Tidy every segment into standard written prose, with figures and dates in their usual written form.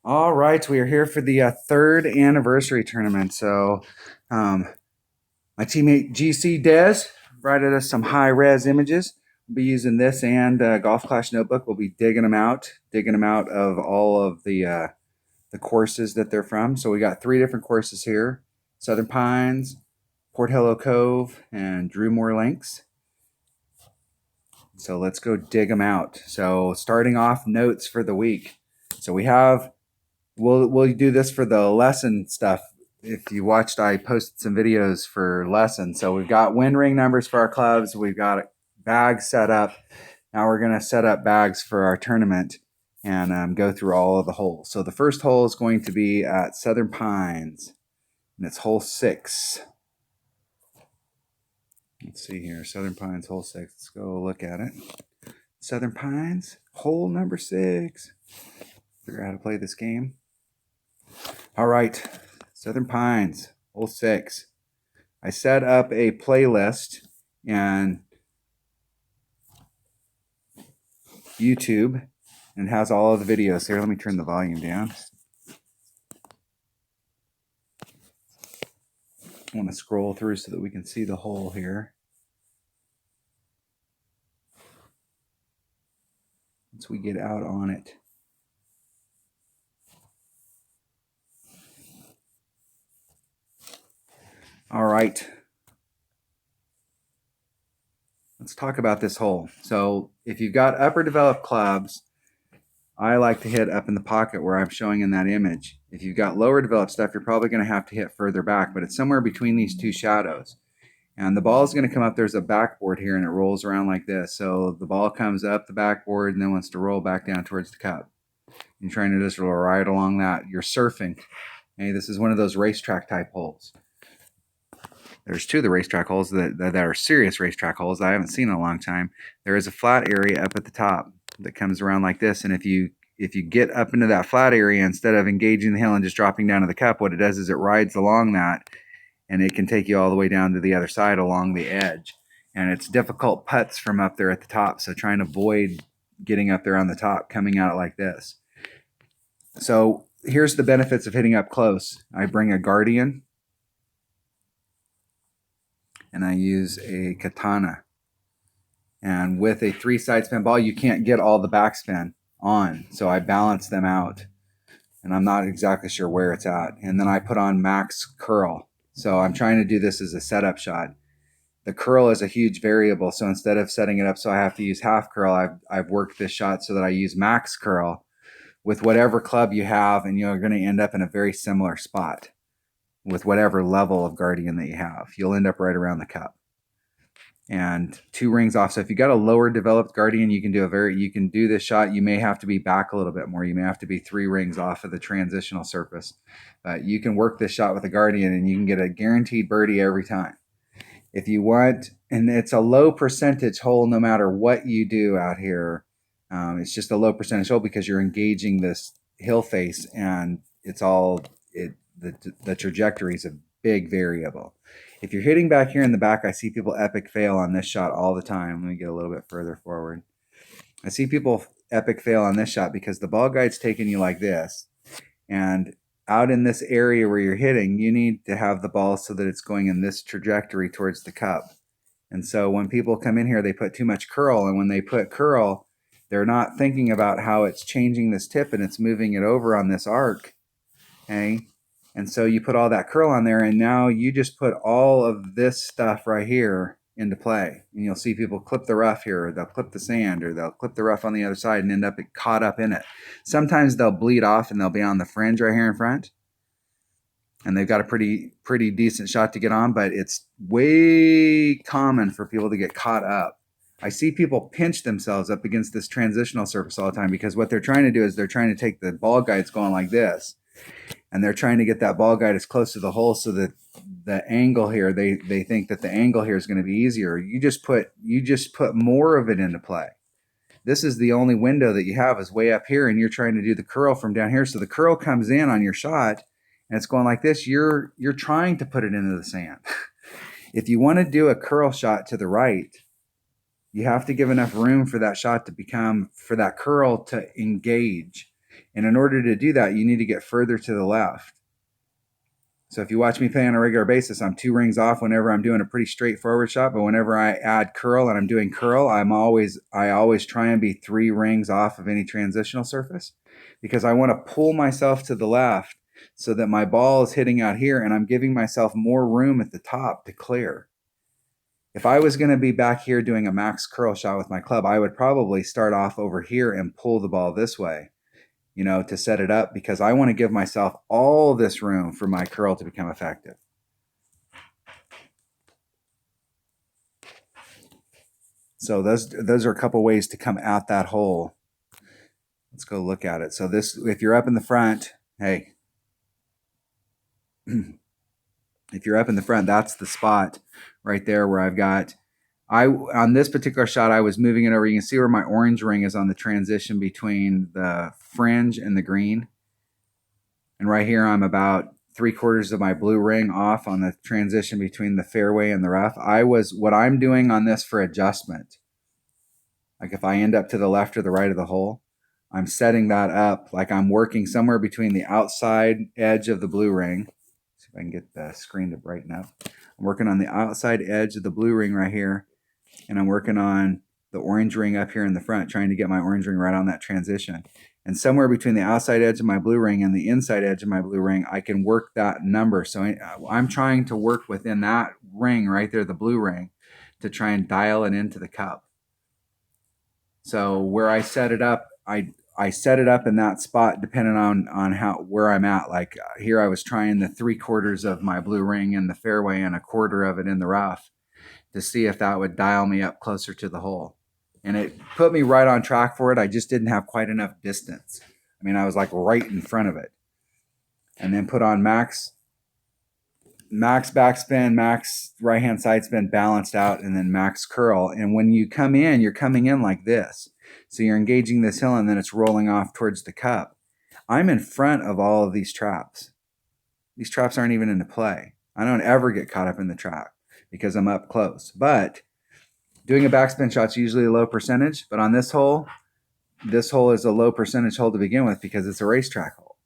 All right, we are here for the third anniversary tournament. So, my teammate GC Des provided us some high-res images. We'll be using this and Golf Clash Notebook. We'll be digging them out of all of the courses that they're from. So we got 3 different courses here: Southern Pines, Porthello Cove, and Drumore Links. So let's go dig them out. So starting off, notes for the week. So we'll do this for the lesson stuff. If you watched, I posted some videos for lessons. So we've got wind ring numbers for our clubs. We've got bags set up. Now we're going to set up bags for our tournament and go through all of the holes. So the first hole is going to be at Southern Pines, and it's hole 6. Let's see here, Southern Pines, hole 6. Let's go look at it. Southern Pines, hole number 6. Figure out how to play this game. All right, Southern Pines, hole 6. I set up a playlist and YouTube and has all of the videos here. Let me turn the volume down. I want to scroll through so that we can see the hole here. Once we get out on it. All right. Let's talk about this hole. So if you've got upper developed clubs, I like to hit up in the pocket where I'm showing in that image. If you've got lower developed stuff, you're probably going to have to hit further back, but it's somewhere between these 2 shadows. And the ball is going to come up. There's a backboard here, and it rolls around like this. So the ball comes up the backboard and then wants to roll back down towards the cup. You're trying to just roll right along that. You're surfing. Okay, this is one of those racetrack type holes. There's 2 of the racetrack holes that are serious racetrack holes I haven't seen in a long time. There is a flat area up at the top that comes around like this, and if you get up into that flat area, instead of engaging the hill and just dropping down to the cup, what it does is it rides along that, and it can take you all the way down to the other side along the edge. And it's difficult putts from up there at the top, so try and avoid getting up there on the top, coming out like this. So here's the benefits of hitting up close. I bring a Guardian, and I use a Katana. And with a 3 side spin ball, you can't get all the backspin on. So I balance them out. And I'm not exactly sure where it's at. And then I put on max curl. So I'm trying to do this as a setup shot. The curl is a huge variable. So instead of setting it up so I have to use half curl, I've worked this shot so that I use max curl with whatever club you have. And you're going to end up in a very similar spot with whatever level of Guardian that you have. You'll end up right around the cup. And 2 rings off. So if you got a lower developed Guardian, you can do this shot. You may have to be back a little bit more. You may have to be 3 rings off of the transitional surface. But you can work this shot with a Guardian and you can get a guaranteed birdie every time. If you want, and it's a low percentage hole no matter what you do out here. It's just a low percentage hole because you're engaging this hill face, and the trajectory is a big variable. If you're hitting back here in the back, I see people epic fail on this shot all the time. Let me get a little bit further forward. I see people epic fail on this shot because the ball guide's taking you like this. And out in this area where you're hitting, you need to have the ball so that it's going in this trajectory towards the cup. And so when people come in here, they put too much curl. And when they put curl, they're not thinking about how it's changing this tip and it's moving it over on this arc. Okay? And so you put all that curl on there, and now you just put all of this stuff right here into play. And you'll see people clip the rough here, or they'll clip the sand, or they'll clip the rough on the other side and end up caught up in it. Sometimes they'll bleed off and they'll be on the fringe right here in front. And they've got a pretty decent shot to get on, but it's way common for people to get caught up. I see people pinch themselves up against this transitional surface all the time because what they're trying to do is they're trying to take the ball guides going like this. And they're trying to get that ball guide as close to the hole so that the angle here, they think that the angle here is going to be easier. You just put more of it into play. This is the only window that you have is way up here, and you're trying to do the curl from down here. So the curl comes in on your shot, and it's going like this. You're trying to put it into the sand. If you want to do a curl shot to the right, you have to give enough room for that shot to for that curl to engage. And in order to do that, you need to get further to the left. So if you watch me play on a regular basis, I'm 2 rings off whenever I'm doing a pretty straightforward shot. But whenever I add curl and I'm doing curl, I always try and be 3 rings off of any transitional surface, because I want to pull myself to the left so that my ball is hitting out here and I'm giving myself more room at the top to clear. If I was going to be back here doing a max curl shot with my club, I would probably start off over here and pull the ball this way, to set it up, because I want to give myself all this room for my curl to become effective. So those are a couple ways to come at that hole. Let's go look at it. So if you're up in the front, hey, if you're up in the front, that's the spot right there where I've got, on this particular shot, I was moving it over. You can see where my orange ring is on the transition between the fringe and the green. And right here, I'm about 3/4 of my blue ring off on the transition between the fairway and the rough. What I'm doing on this for adjustment, like if I end up to the left or the right of the hole, I'm setting that up like I'm working somewhere between the outside edge of the blue ring. See if I can get the screen to brighten up. I'm working on the outside edge of the blue ring right here, and I'm working on the orange ring up here in the front, trying to get my orange ring right on that transition. And somewhere between the outside edge of my blue ring and the inside edge of my blue ring, I can work that number. So I'm trying to work within that ring right there, the blue ring, to try and dial it into the cup. So where I set it up, I set it up in that spot depending on where I'm at. Like here I was trying the 3/4 of my blue ring in the fairway and 1/4 of it in the rough to see if that would dial me up closer to the hole. And it put me right on track for it. I just didn't have quite enough distance. I mean, I was like right in front of it. And then put on max backspin, max right-hand side spin balanced out, and then max curl. And when you come in, you're coming in like this. So you're engaging this hill and then it's rolling off towards the cup. I'm in front of all of these traps. These traps aren't even into play. I don't ever get caught up in the trap because I'm up close. But doing a backspin shot's usually a low percentage, but on this hole is a low percentage hole to begin with because it's a racetrack hole.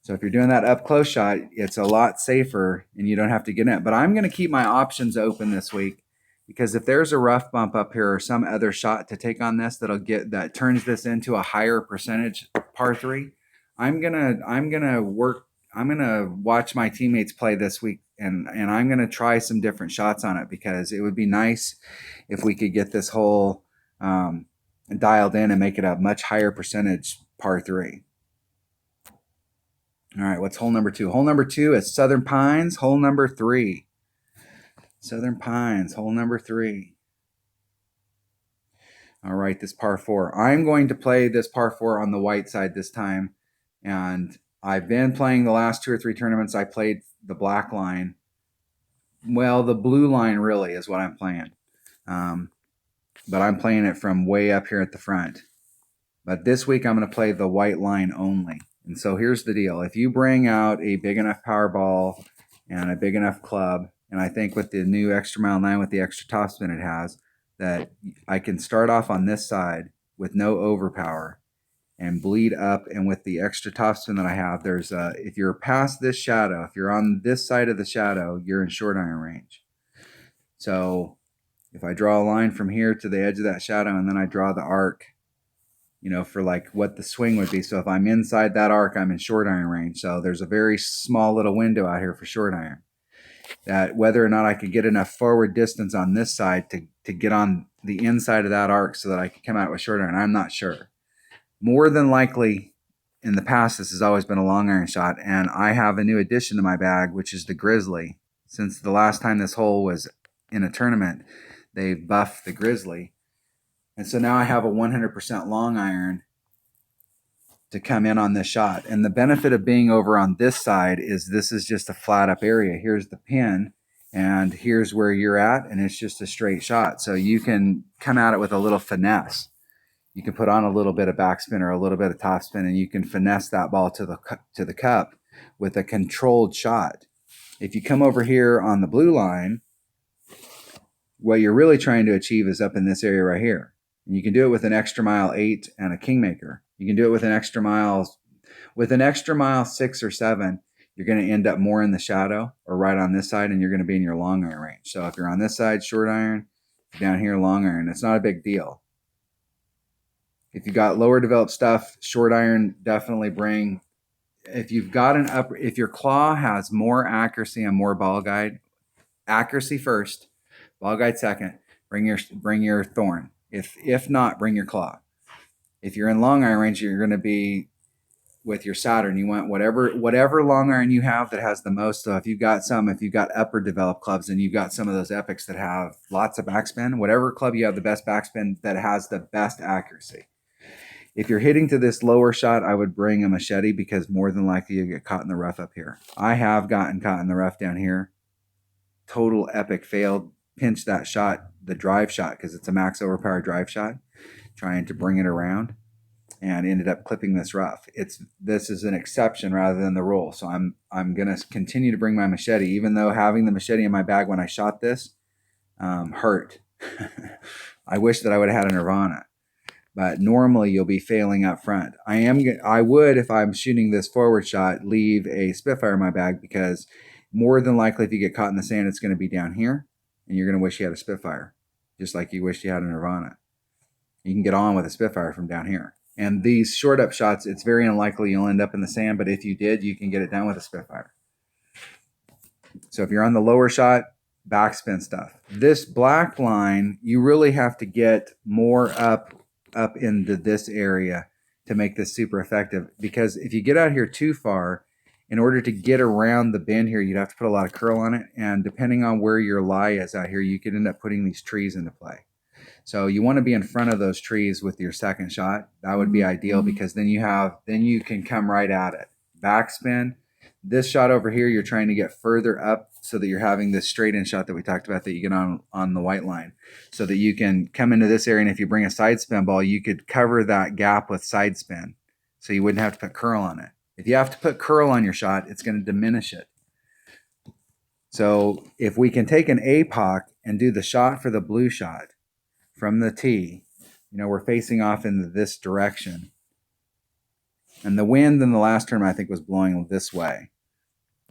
So if you're doing that up close shot, it's a lot safer and you don't have to get in it. But I'm going to keep my options open this week, because if there's a rough bump up here or some other shot to take on this that turns this into a higher percentage par 3, I'm gonna watch my teammates play this week, and I'm gonna try some different shots on it, because it would be nice if we could get this hole dialed in and make it a much higher percentage par 3. All right, what's hole number 2? Hole number 2 is Southern Pines, hole number 3. Southern Pines, hole number 3. All right, this par 4. I'm going to play this par 4 on the white side this time. And I've been playing the last 2 or 3 tournaments. I played the black line. Well, the blue line really is what I'm playing. But I'm playing it from way up here at the front. But this week I'm going to play the white line only. And so here's the deal. If you bring out a big enough power ball and a big enough club, and I think with the new extra mile 9 with the extra topspin it has, that I can start off on this side with no overpower and bleed up, and with the extra topspin that I have, if you're past this shadow, if you're on this side of the shadow, you're in short iron range. So if I draw a line from here to the edge of that shadow and then I draw the arc, for like what the swing would be. So if I'm inside that arc, I'm in short iron range. So there's a very small little window out here for short iron. That whether or not I could get enough forward distance on this side to get on the inside of that arc so that I could come out with short iron, I'm not sure. More than likely, in the past, this has always been a long iron shot, and I have a new addition to my bag, which is the Grizzly. Since the last time this hole was in a tournament, they buffed the Grizzly. And so now I have a 100% long iron to come in on this shot. And the benefit of being over on this side is this is just a flat up area. Here's the pin, and here's where you're at, and it's just a straight shot. So you can come at it with a little finesse. You can put on a little bit of backspin or a little bit of topspin, and you can finesse that ball to the cup with a controlled shot. If you come over here on the blue line, what you're really trying to achieve is up in this area right here. And you can do it with an extra mile 8 and a Kingmaker. You can do it with an extra mile. With an extra mile 6 or 7, you're going to end up more in the shadow or right on this side, and you're going to be in your long iron range. So if you're on this side, short iron, down here, long iron, it's not a big deal. If you got lower developed stuff, short iron, definitely bring. If you've got an upper, if your claw has more accuracy and more ball guide, accuracy first, ball guide second, bring your thorn. If not, bring your claw. If you're in long iron range, you're going to be with your Saturn. You want whatever long iron you have that has the most. So if you've got upper developed clubs and you've got some of those epics that have lots of backspin, whatever club you have the best backspin that has the best accuracy. If you're hitting to this lower shot, I would bring a machete because more than likely you get caught in the rough up here. I have gotten caught in the rough down here. Total epic failed. Pinch that shot, the drive shot, because it's a max overpower drive shot, trying to bring it around, and ended up clipping this rough. This is an exception rather than the rule. So I'm gonna continue to bring my machete, even though having the machete in my bag when I shot this hurt. I wish that I would have had a Nirvana. But normally you'll be failing up front. I would, if I'm shooting this forward shot, leave a Spitfire in my bag because more than likely if you get caught in the sand, it's going to be down here and you're going to wish you had a Spitfire, just like you wish you had a Nirvana. You can get on with a Spitfire from down here. And these short up shots, it's very unlikely you'll end up in the sand, but if you did, you can get it done with a Spitfire. So if you're on the lower shot, backspin stuff. This black line, you really have to get more up into this area to make this super effective, because if you get out here too far, in order to get around the bend here, you'd have to put a lot of curl on it, and depending on where your lie is out here, you could end up putting these trees into play. So you want to be in front of those trees with your second shot. That would be ideal, because then you can come right at it. Backspin. This shot over here, you're trying to get further up so that you're having this straight in shot that we talked about that you get on the white line, so that you can come into this area, and if you bring a side spin ball, you could cover that gap with side spin, so you wouldn't have to put curl on it. If you have to put curl on your shot, it's going to diminish it. So if we can take an APOC and do the shot for the blue shot from the tee, we're facing off in this direction. And the wind in the last tournament, I think, was blowing this way.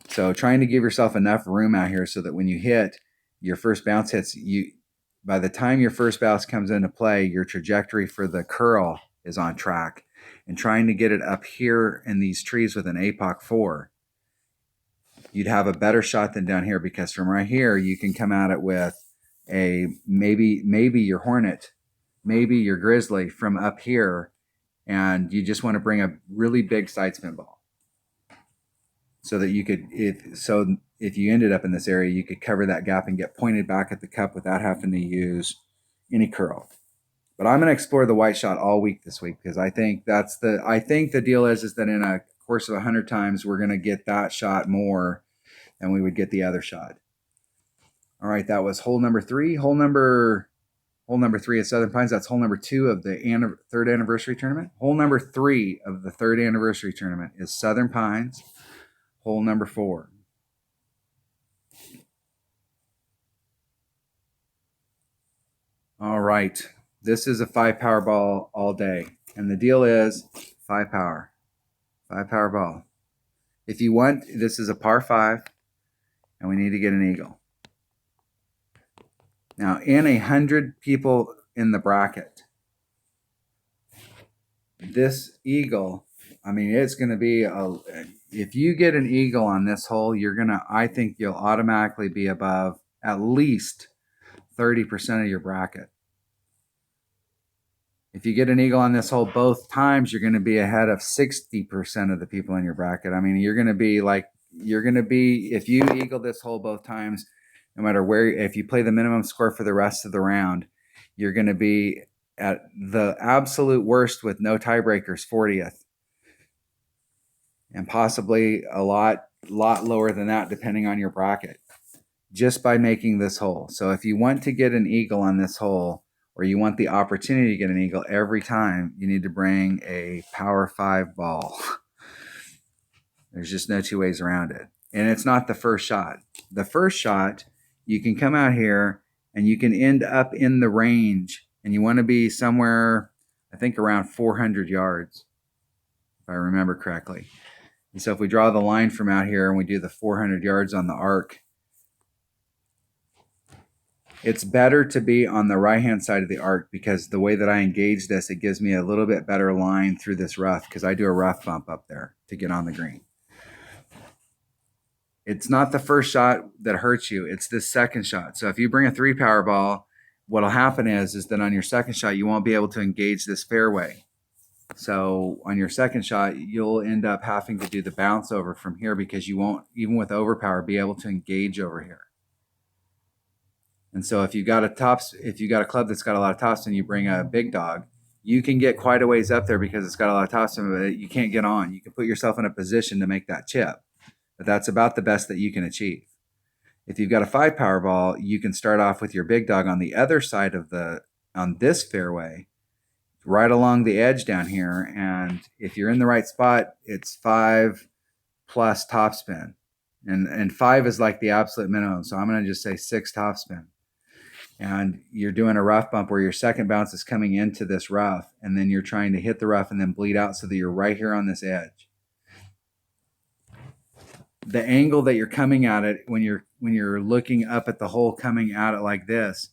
So trying to give yourself enough room out here so that when you hit, your first bounce hits, by the time your first bounce comes into play, your trajectory for the curl is on track. And trying to get it up here in these trees with an APOC 4, you'd have a better shot than down here, because from right here, you can come at it with a maybe your Hornet, maybe your Grizzly from up here, and you just want to bring a really big side spin ball, so that you could, if you ended up in this area, you could cover that gap and get pointed back at the cup without having to use any curl. But I'm going to explore the white shot all week this week, because I think the deal is that in a course of 100 times, we're going to get that shot more than we would get the other shot. All right, that was hole number 3. Hole number 3 at Southern Pines. That's hole number 2 of the third anniversary tournament. Hole number 3 of the third anniversary tournament is Southern Pines. Hole number 4. All right. This is a 5 power ball all day. And the deal is 5 power. 5 power ball. If you want, this is a par 5, and we need to get an eagle. Now, in 100 people in the bracket, this eagle, it's going to be if you get an eagle on this hole, I think you'll automatically be above at least 30% of your bracket. If you get an eagle on this hole both times, you're going to be ahead of 60% of the people in your bracket. You're going to be, if you eagle this hole both times, no matter where, if you play the minimum score for the rest of the round, you're going to be at the absolute worst with no tiebreakers, 40th. And possibly a lot lower than that, depending on your bracket, just by making this hole. So if you want to get an eagle on this hole, or you want the opportunity to get an eagle every time, you need to bring a power 5 ball. There's just no two ways around it. And it's not the first shot. The first shot, you can come out here and you can end up in the range, and you want to be somewhere, I think, around 400 yards. if I remember correctly. And so if we draw the line from out here and we do the 400 yards on the arc, it's better to be on the right-hand side of the arc because the way that I engage this, it gives me a little bit better line through this rough because I do a rough bump up there to get on the green. It's not the first shot that hurts you. It's this second shot. So if you bring a 3-power ball, what'll happen is that on your second shot, you won't be able to engage this fairway. So on your second shot, you'll end up having to do the bounce over from here because you won't, even with overpower, be able to engage over here. And so if you got a club that's got a lot of topspin, you bring a big dog, you can get quite a ways up there because it's got a lot of topspin, but you can't get on. You can put yourself in a position to make that chip, but that's about the best that you can achieve. If you've got a 5-power ball, you can start off with your big dog on the other side of on this fairway, right along the edge down here. And if you're in the right spot, it's 5 plus topspin. And 5 is like the absolute minimum. So I'm going to just say 6 topspin. And you're doing a rough bump where your second bounce is coming into this rough, and then you're trying to hit the rough and then bleed out so that you're right here on this edge. The angle that you're coming at it when you're looking up at the hole coming at it like this,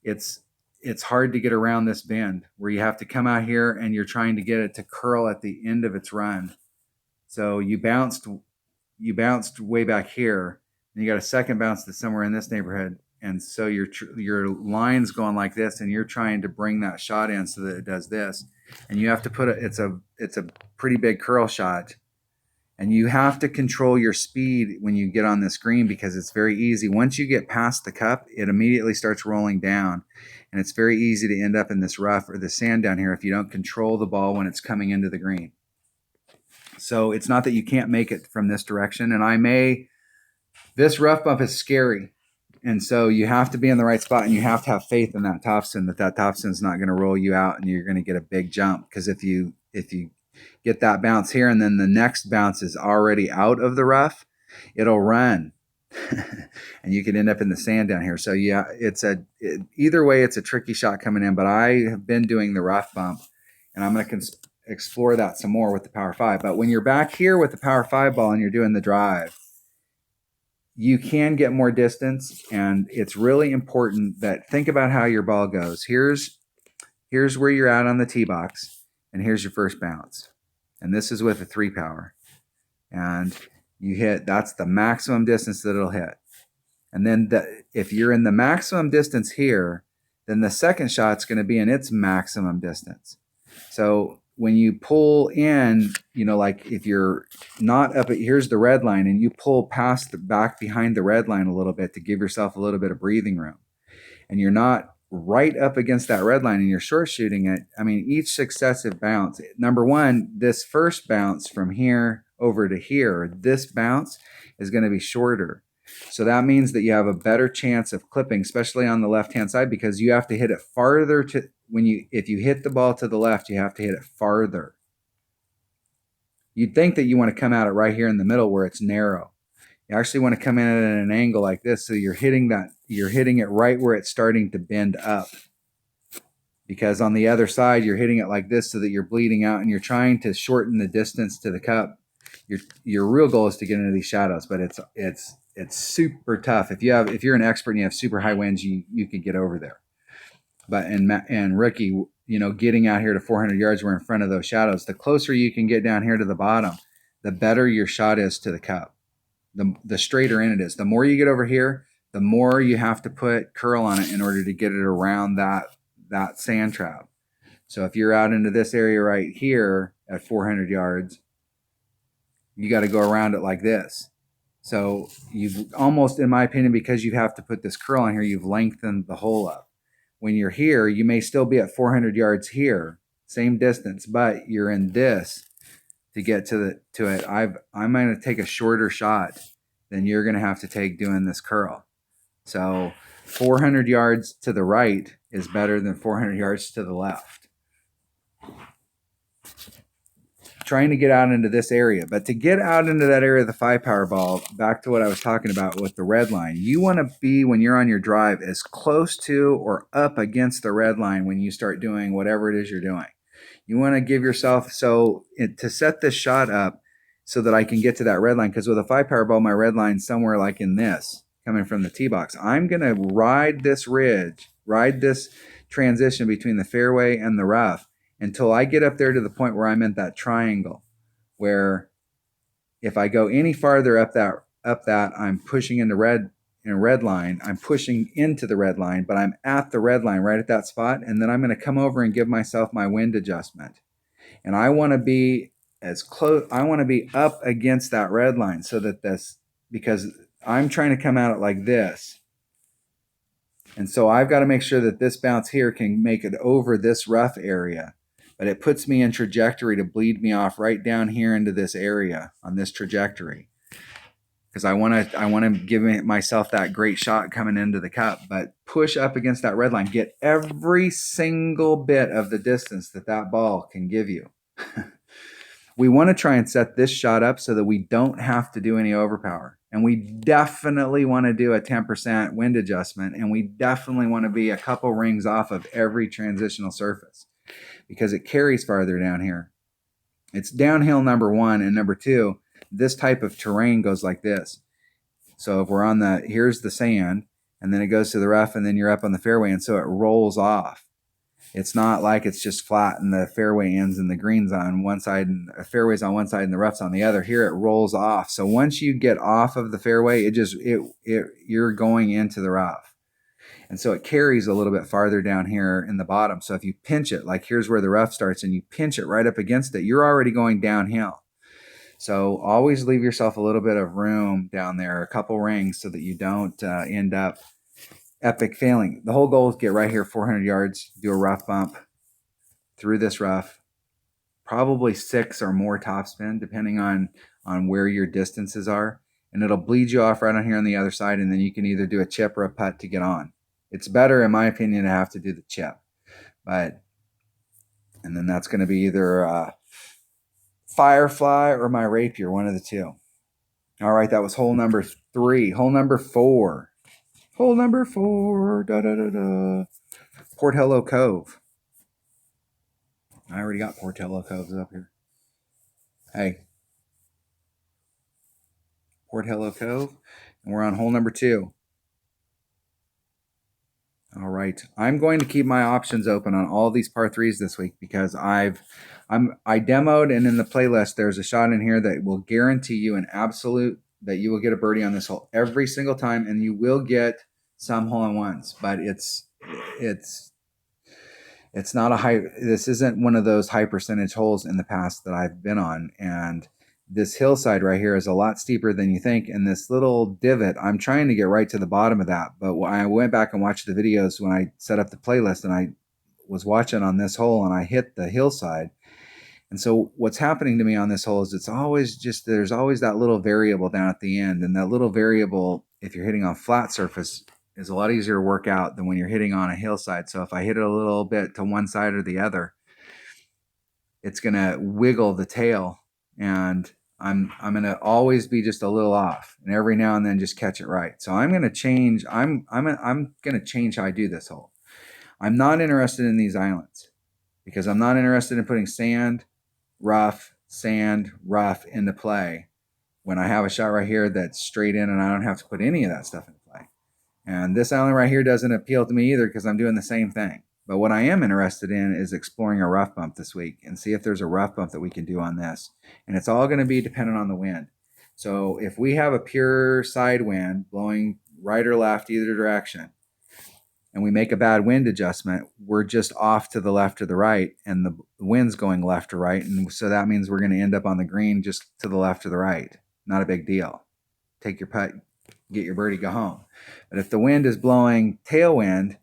it's hard to get around this bend where you have to come out here and you're trying to get it to curl at the end of its run. So you bounced way back here, and you got a second bounce that's somewhere in this neighborhood. And so your line's going like this, and you're trying to bring that shot in so that it does this. And you have to put it's a pretty big curl shot. And you have to control your speed when you get on this green because it's very easy. Once you get past the cup, it immediately starts rolling down. And it's very easy to end up in this rough or the sand down here if you don't control the ball when it's coming into the green. So it's not that you can't make it from this direction. And this rough bump is scary. And so you have to be in the right spot, and you have to have faith in that topspin, that topspin is not going to roll you out and you're going to get a big jump. Because if you get that bounce here and then the next bounce is already out of the rough, it'll run. And you can end up in the sand down here. So yeah, either way, it's a tricky shot coming in, but I have been doing the rough bump, and I'm going to explore that some more with the Power 5. But when you're back here with the Power 5 ball and you're doing the drive, you can get more distance, and it's really important that think about how your ball goes. Here's where you're at on the tee box, and here's your first bounce. And this is with a 3-power. And you hit, that's the maximum distance that it'll hit. And then if you're in the maximum distance here, then the second shot's going to be in its maximum distance. So when you pull in, like if you're not up at, here's the red line, and you pull past the back behind the red line a little bit to give yourself a little bit of breathing room, and you're not right up against that red line and you're short shooting it, I mean, each successive bounce, number one, this first bounce from here over to here, this bounce is going to be shorter. So that means that you have a better chance of clipping, especially on the left-hand side, because you have to hit it farther if you hit the ball to the left, you have to hit it farther. You'd think that you want to come at it right here in the middle where it's narrow. You actually want to come in at an angle like this, so you're hitting it right where it's starting to bend up. Because on the other side, you're hitting it like this so that you're bleeding out, and you're trying to shorten the distance to the cup. Your real goal is to get into these shadows, but it's super tough. If you're an expert and you have super high winds, you could get over there. But and rookie, getting out here to 400 yards, we're in front of those shadows. The closer you can get down here to the bottom, the better your shot is to the cup. The straighter in it is. The more you get over here, the more you have to put curl on it in order to get it around that sand trap. So if you're out into this area right here at 400 yards, you got to go around it like this. So you've almost, in my opinion, because you have to put this curl on here, you've lengthened the hole up. When you're here, you may still be at 400 yards here, same distance, but you're in this to get to it. I'm going to take a shorter shot than you're going to have to take doing this curl. So 400 yards to the right is better than 400 yards to the left. Trying to get out into this area, but to get out into that area of the 5-power ball, back to what I was talking about with the red line, you want to be, when you're on your drive, as close to or up against the red line when you start doing whatever it is you're doing. You want to give yourself, to set this shot up so that I can get to that red line, because with a 5-power ball, my red line's somewhere like in this, coming from the tee box. I'm going to ride this ridge, ride this transition between the fairway and the rough until I get up there to the point where I'm in that triangle, where if I go any farther up that, I'm pushing into red line. I'm pushing into the red line, but I'm at the red line right at that spot. And then I'm going to come over and give myself my wind adjustment. And I want to be as close, I want to be up against that red line so that because I'm trying to come at it like this. And so I've got to make sure that this bounce here can make it over this rough area. But it puts me in trajectory to bleed me off right down here into this area on this trajectory. Because I want to give myself that great shot coming into the cup, but push up against that red line. Get every single bit of the distance that ball can give you. We want to try and set this shot up so that we don't have to do any overpower. And we definitely want to do a 10% wind adjustment. And we definitely want to be a couple rings off of every transitional surface, because it carries farther down here. It's downhill, number one. And number two, this type of terrain goes like this. So if we're on here's the sand, and then it goes to the rough, and then you're up on the fairway. And so it rolls off. It's not like it's just flat and the fairway ends and the green's on one side and the fairway's on one side and the rough's on the other. Here it rolls off. So once you get off of the fairway, you're going into the rough. And so it carries a little bit farther down here in the bottom. So if you pinch it, like here's where the rough starts, and you pinch it right up against it, you're already going downhill. So always leave yourself a little bit of room down there, a couple rings, so that you don't end up epic failing. The whole goal is get right here, 400 yards, do a rough bump through this rough, probably 6 or more topspin, depending on where your distances are. And it'll bleed you off right on here on the other side. And then you can either do a chip or a putt to get on. It's better, in my opinion, to have to do the chip. And then that's going to be either Firefly or my Rapier, one of the two. All right, that was hole number 3. Hole number 4. Hole number 4. Porthello Cove. I already got Porthello Coves up here. Hey. Porthello Cove. And we're on hole number 2. All right. I'm going to keep my options open on all these par 3s this week, because I demoed, and in the playlist there's a shot in here that will guarantee you an absolute that you will get a birdie on this hole every single time, and you will get some hole-in-ones, but it's not a high. This isn't one of those high percentage holes in the past that I've been on, and this hillside right here is a lot steeper than you think, and this little divot, I'm trying to get right to the bottom of that. But when I went back and watched the videos when I set up the playlist, and I was watching on this hole, and I hit the hillside. And so what's happening to me on this hole is there's always that little variable down at the end. And that little variable, if you're hitting on flat surface, is a lot easier to work out than when you're hitting on a hillside. So if I hit it a little bit to one side or the other, it's going to wiggle the tail, and I'm going to always be just a little off, and every now and then just catch it right. So I'm going to change. I'm going to change how I do this hole. I'm not interested in these islands, because I'm not interested in putting sand, rough into play when I have a shot right here that's straight in, and I don't have to put any of that stuff into play. And this island right here doesn't appeal to me either, because I'm doing the same thing. But what I am interested in is exploring a rough bump this week and see if there's a rough bump that we can do on this. And it's all going to be dependent on the wind. So if we have a pure side wind blowing right or left, either direction, and we make a bad wind adjustment, we're just off to the left or the right, and the wind's going left or right. And so that means we're going to end up on the green just to the left or the right. Not a big deal. Take your putt, get your birdie, go home. But if the wind is blowing tailwind,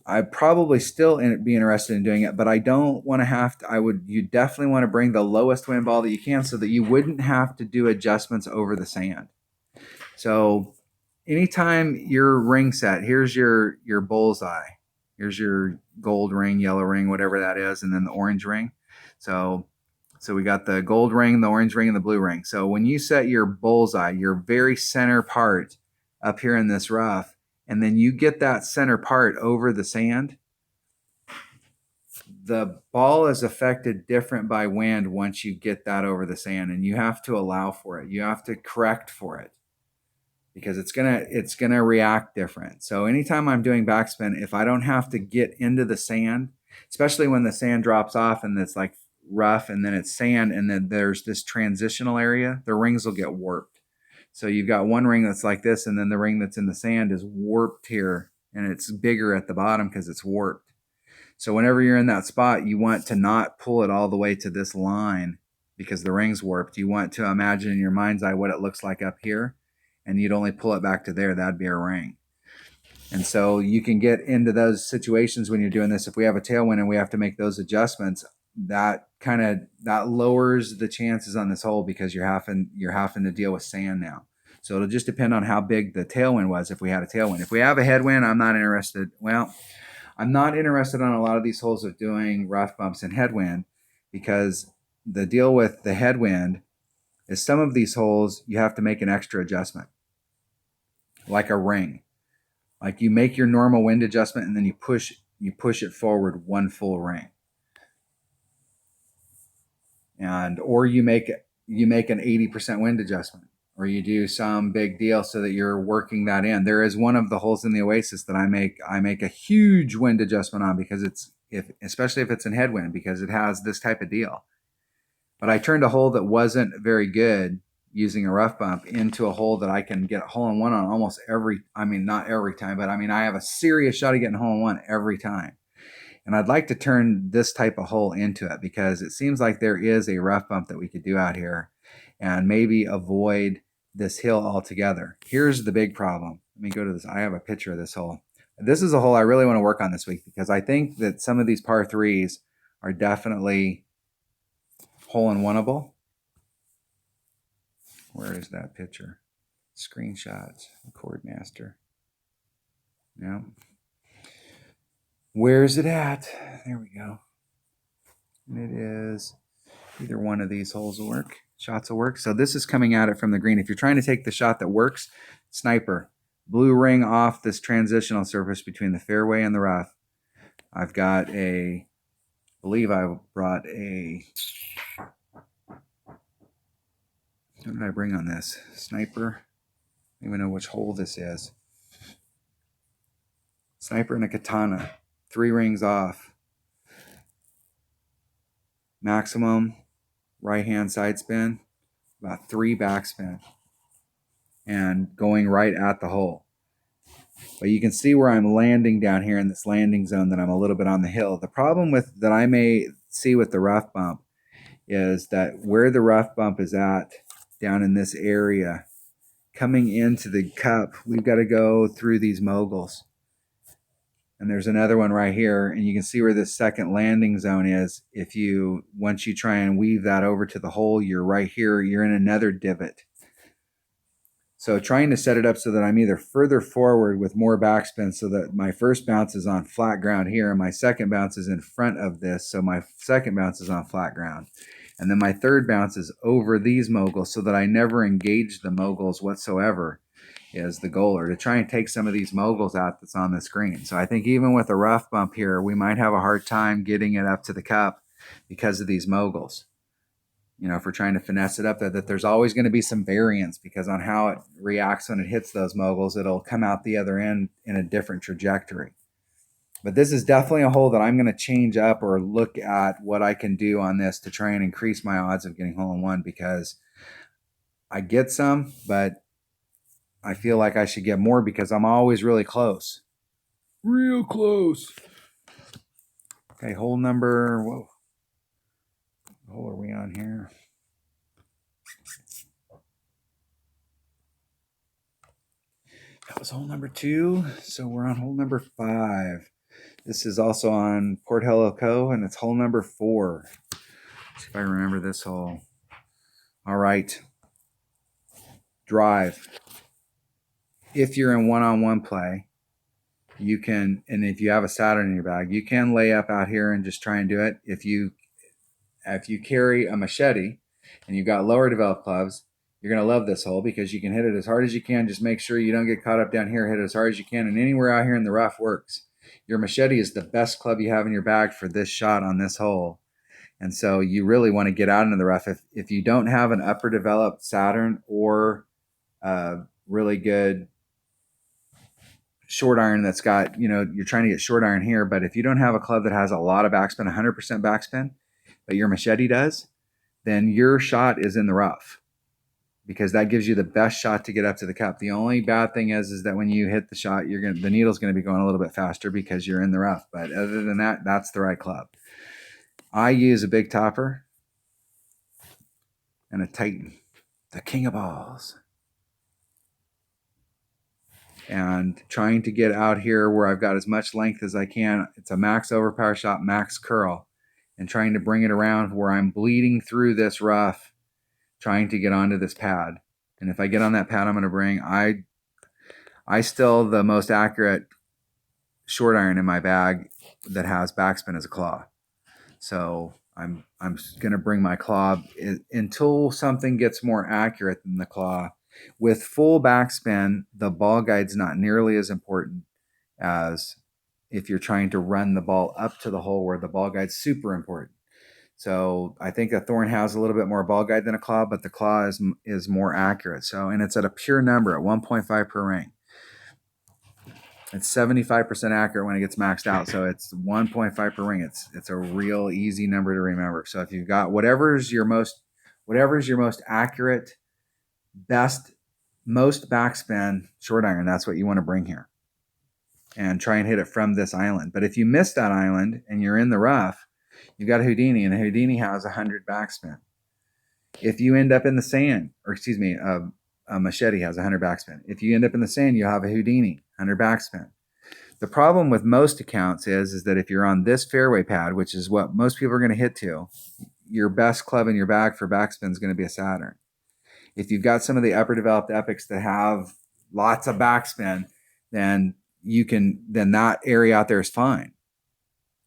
I'd probably still be interested in doing it, but I don't want to have to. You definitely want to bring the lowest wind ball that you can, so that you wouldn't have to do adjustments over the sand. So anytime your ring set, here's your bullseye. Here's your gold ring, yellow ring, whatever that is, and then the orange ring. So we got the gold ring, the orange ring, and the blue ring. So when you set your bullseye, your very center part up here in this rough, and then you get that center part over the sand, the ball is affected different by wind once you get that over the sand, and you have to allow for it. You have to correct for it because it's gonna react different. So anytime I'm doing backspin, if I don't have to get into the sand, especially when the sand drops off and it's like rough and then it's sand and then there's this transitional area, the rings will get warped. So you've got one ring that's like this, and then the ring that's in the sand is warped here, and it's bigger at the bottom because it's warped. So whenever you're in that spot, you want to not pull it all the way to this line because the ring's warped. You want to imagine in your mind's eye what it looks like up here, and you'd only pull it back to there. That'd be a ring. And so you can get into those situations when you're doing this. If we have a tailwind and we have to make those adjustments, that lowers the chances on this hole because you're having to deal with sand now. So it'll just depend on how big the tailwind was. If we had a tailwind, if we have a headwind, I'm not interested. Well, I'm not interested on a lot of these holes of doing rough bumps and headwind because the deal with the headwind is some of these holes you have to make an extra adjustment, like a ring. Like you make your normal wind adjustment and then you push it forward one full ring. Or you make an 80% wind adjustment, or you do some big deal so that you're working that in. There is one of the holes in the Oasis that I make a huge wind adjustment on because especially if it's in headwind, because it has this type of deal. But I turned a hole that wasn't very good using a rough bump into a hole that I can get a hole in one on almost not every time, but I have a serious shot of getting a hole in one every time. And I'd like to turn this type of hole into it because it seems like there is a rough bump that we could do out here and maybe avoid this hill altogether. Here's the big problem. Let me go to this. I have a picture of this hole. This is a hole I really want to work on this week because I think that some of these par threes are definitely hole in oneable. Where is that picture? Screenshots, record master. Yeah. Where's it at? There we go. And it is either one of these holes will work. Shots will work. So this is coming at it from the green. If you're trying to take the shot that works, sniper. Blue ring off this transitional surface between the fairway and the rough. I've got I believe I brought what did I bring on this? Sniper. I don't even know which hole this is. Sniper and a katana. 3 rings off. Maximum right hand side spin. About 3 backspin. And going right at the hole. But you can see where I'm landing down here in this landing zone that I'm a little bit on the hill. The problem that I may see with the rough bump is that where the rough bump is at down in this area, coming into the cup, we've got to go through these moguls. And there's another one right here, and you can see where this second landing zone is. Once you try and weave that over to the hole, you're right here, you're in another divot. So trying to set it up so that I'm either further forward with more backspin so that my first bounce is on flat ground here and my second bounce is in front of this, so my second bounce is on flat ground. And then my third bounce is over these moguls so that I never engage the moguls whatsoever is the goal, or to try and take some of these moguls out that's on the screen. So I think even with a rough bump here, we might have a hard time getting it up to the cup because of these moguls. If we're trying to finesse it up, that there's always going to be some variance because on how it reacts when it hits those moguls, it'll come out the other end in a different trajectory. But this is definitely a hole that I'm going to change up or look at what I can do on this to try and increase my odds of getting hole in one because I get some, but I feel like I should get more because I'm always really close. Real close. Okay, hole number, whoa. What hole are we on here? That was hole number 2. So we're on hole number 5. This is also on Porthello Cove, and it's hole number 4. Let's see if I remember this hole. All right. Drive. If you're in one-on-one play, you can, and if you have a Saturn in your bag, you can lay up out here and just try and do it. If you carry a machete and you've got lower developed clubs, you're going to love this hole because you can hit it as hard as you can. Just make sure you don't get caught up down here. Hit it as hard as you can, and anywhere out here in the rough works. Your machete is the best club you have in your bag for this shot on this hole. And so you really want to get out into the rough. If you don't have an upper developed Saturn or really good short iron that's got, you're trying to get short iron here, but if you don't have a club that has a lot of backspin, 100% backspin, but your machete does, then your shot is in the rough, because that gives you the best shot to get up to the cup. The only bad thing is that when you hit the shot, the needle's going to be going a little bit faster because you're in the rough. But other than that, that's the right club. I use a big topper and a Titan, the king of balls. And trying to get out here where I've got as much length as I can. It's a max overpower shot, max curl, and trying to bring it around where I'm bleeding through this rough, trying to get onto this pad. And if I get on that pad, I'm going to bring, I still the most accurate short iron in my bag that has backspin as a claw. So I'm going to bring my claw until something gets more accurate than the claw. With full backspin, the ball guide's not nearly as important as if you're trying to run the ball up to the hole, where the ball guide's super important. So I think a thorn has a little bit more ball guide than a claw, but the claw is more accurate. So, and it's at a pure number at 1.5 per ring. It's 75% accurate when it gets maxed out. So it's 1.5 per ring. It's a real easy number to remember. So if you've got whatever's your most accurate, best, most backspin short iron, that's what you want to bring here. And try and hit it from this island. But if you miss that island and you're in the rough, you've got a Houdini, and a Houdini has 100 backspin. If you end up in the sand, or excuse me, a machete has 100 backspin. If you end up in the sand, you'll have a Houdini, 100 backspin. The problem with most accounts is that if you're on this fairway pad, which is what most people are going to hit to, your best club in your bag for backspin is going to be a Saturn. If you've got some of the upper developed epics that have lots of backspin, then that area out there is fine.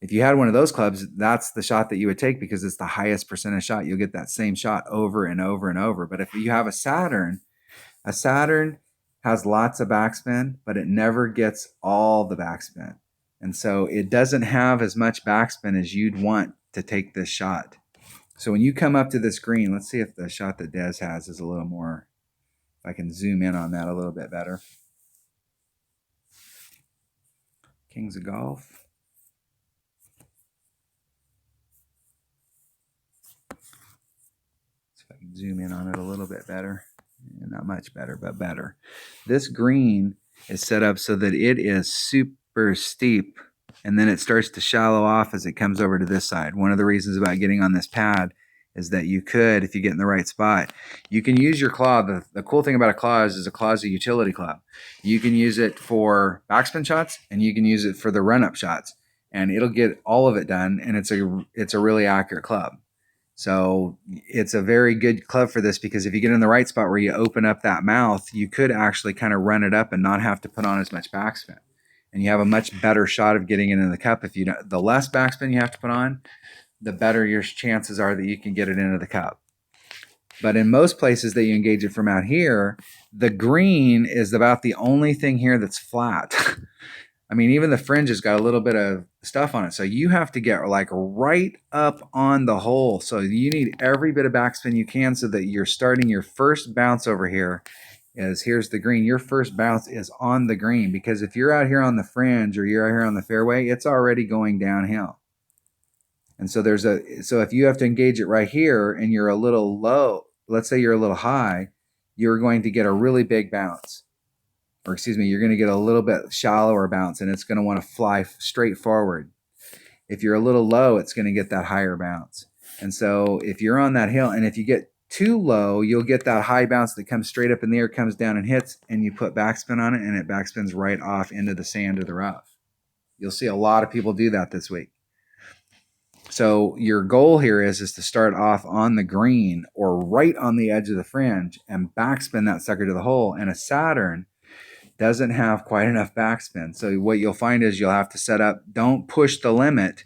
If you had one of those clubs, that's the shot that you would take, because it's the highest percentage shot. You'll get that same shot over and over and over. But if you have a Saturn has lots of backspin, but it never gets all the backspin. And so it doesn't have as much backspin as you'd want to take this shot. So when you come up to this green, let's see if the shot that Des has is a little more, if I can zoom in on that a little bit better. Kings of Golf. See if I can zoom in on it a little bit better. Not much better, but better. This green is set up so that it is super steep, and then it starts to shallow off as it comes over to this side. One of the reasons about getting on this pad is that you could, if you get in the right spot, you can use your claw. The cool thing about a claw is a claw is a utility club. You can use it for backspin shots, and you can use it for the run-up shots, and it'll get all of it done, and it's a really accurate club. So it's a very good club for this, because if you get in the right spot where you open up that mouth, you could actually kind of run it up and not have to put on as much backspin. And you have a much better shot of getting it in the cup. If you don't, the less backspin you have to put on, the better your chances are that you can get it into the cup. But in most places that you engage it from out here, the green is about the only thing here that's flat. I mean, even the fringe has got a little bit of stuff on it. So you have to get like right up on the hole. So you need every bit of backspin you can, so that you're starting your first bounce over here is, here's the green. Your first bounce is on the green, because if you're out here on the fringe or you're out here on the fairway, it's already going downhill. And so so if you have to engage it right here and you're a little low, let's say you're a little high, you're going to get a really big bounce. Or excuse me, you're going to get a little bit shallower bounce, and it's going to want to fly straight forward. If you're a little low, it's going to get that higher bounce. And so if you're on that hill, and if you get too low, you'll get that high bounce that comes straight up in the air, comes down and hits, and you put backspin on it, and it backspins right off into the sand or the rough. You'll see a lot of people do that this week. So your goal here is to start off on the green or right on the edge of the fringe and backspin that sucker to the hole. And a Saturn doesn't have quite enough backspin. So what you'll find is you'll have to set up, don't push the limit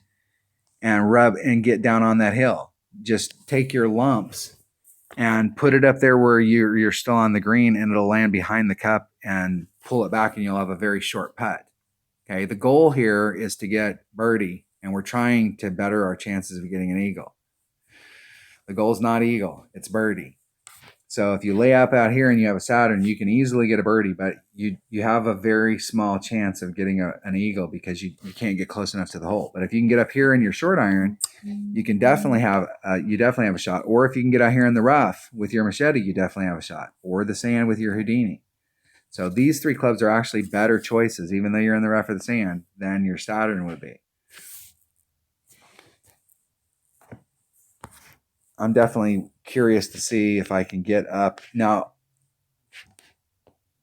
and rub and get down on that hill. Just take your lumps and put it up there where you're still on the green, and it'll land behind the cup, and pull it back, and you'll have a very short putt. Okay, the goal here is to get birdie, and we're trying to better our chances of getting an eagle. The goal is not eagle, it's birdie. So if you lay up out here and you have a Saturn, you can easily get a birdie, but you have a very small chance of getting an eagle because you can't get close enough to the hole. But if you can get up here in your short iron, you can definitely have a shot. Or if you can get out here in the rough with your machete, you definitely have a shot. Or the sand with your Houdini. So these three clubs are actually better choices, even though you're in the rough or the sand, than your Saturn would be. I'm definitely curious to see if I can get up. Now,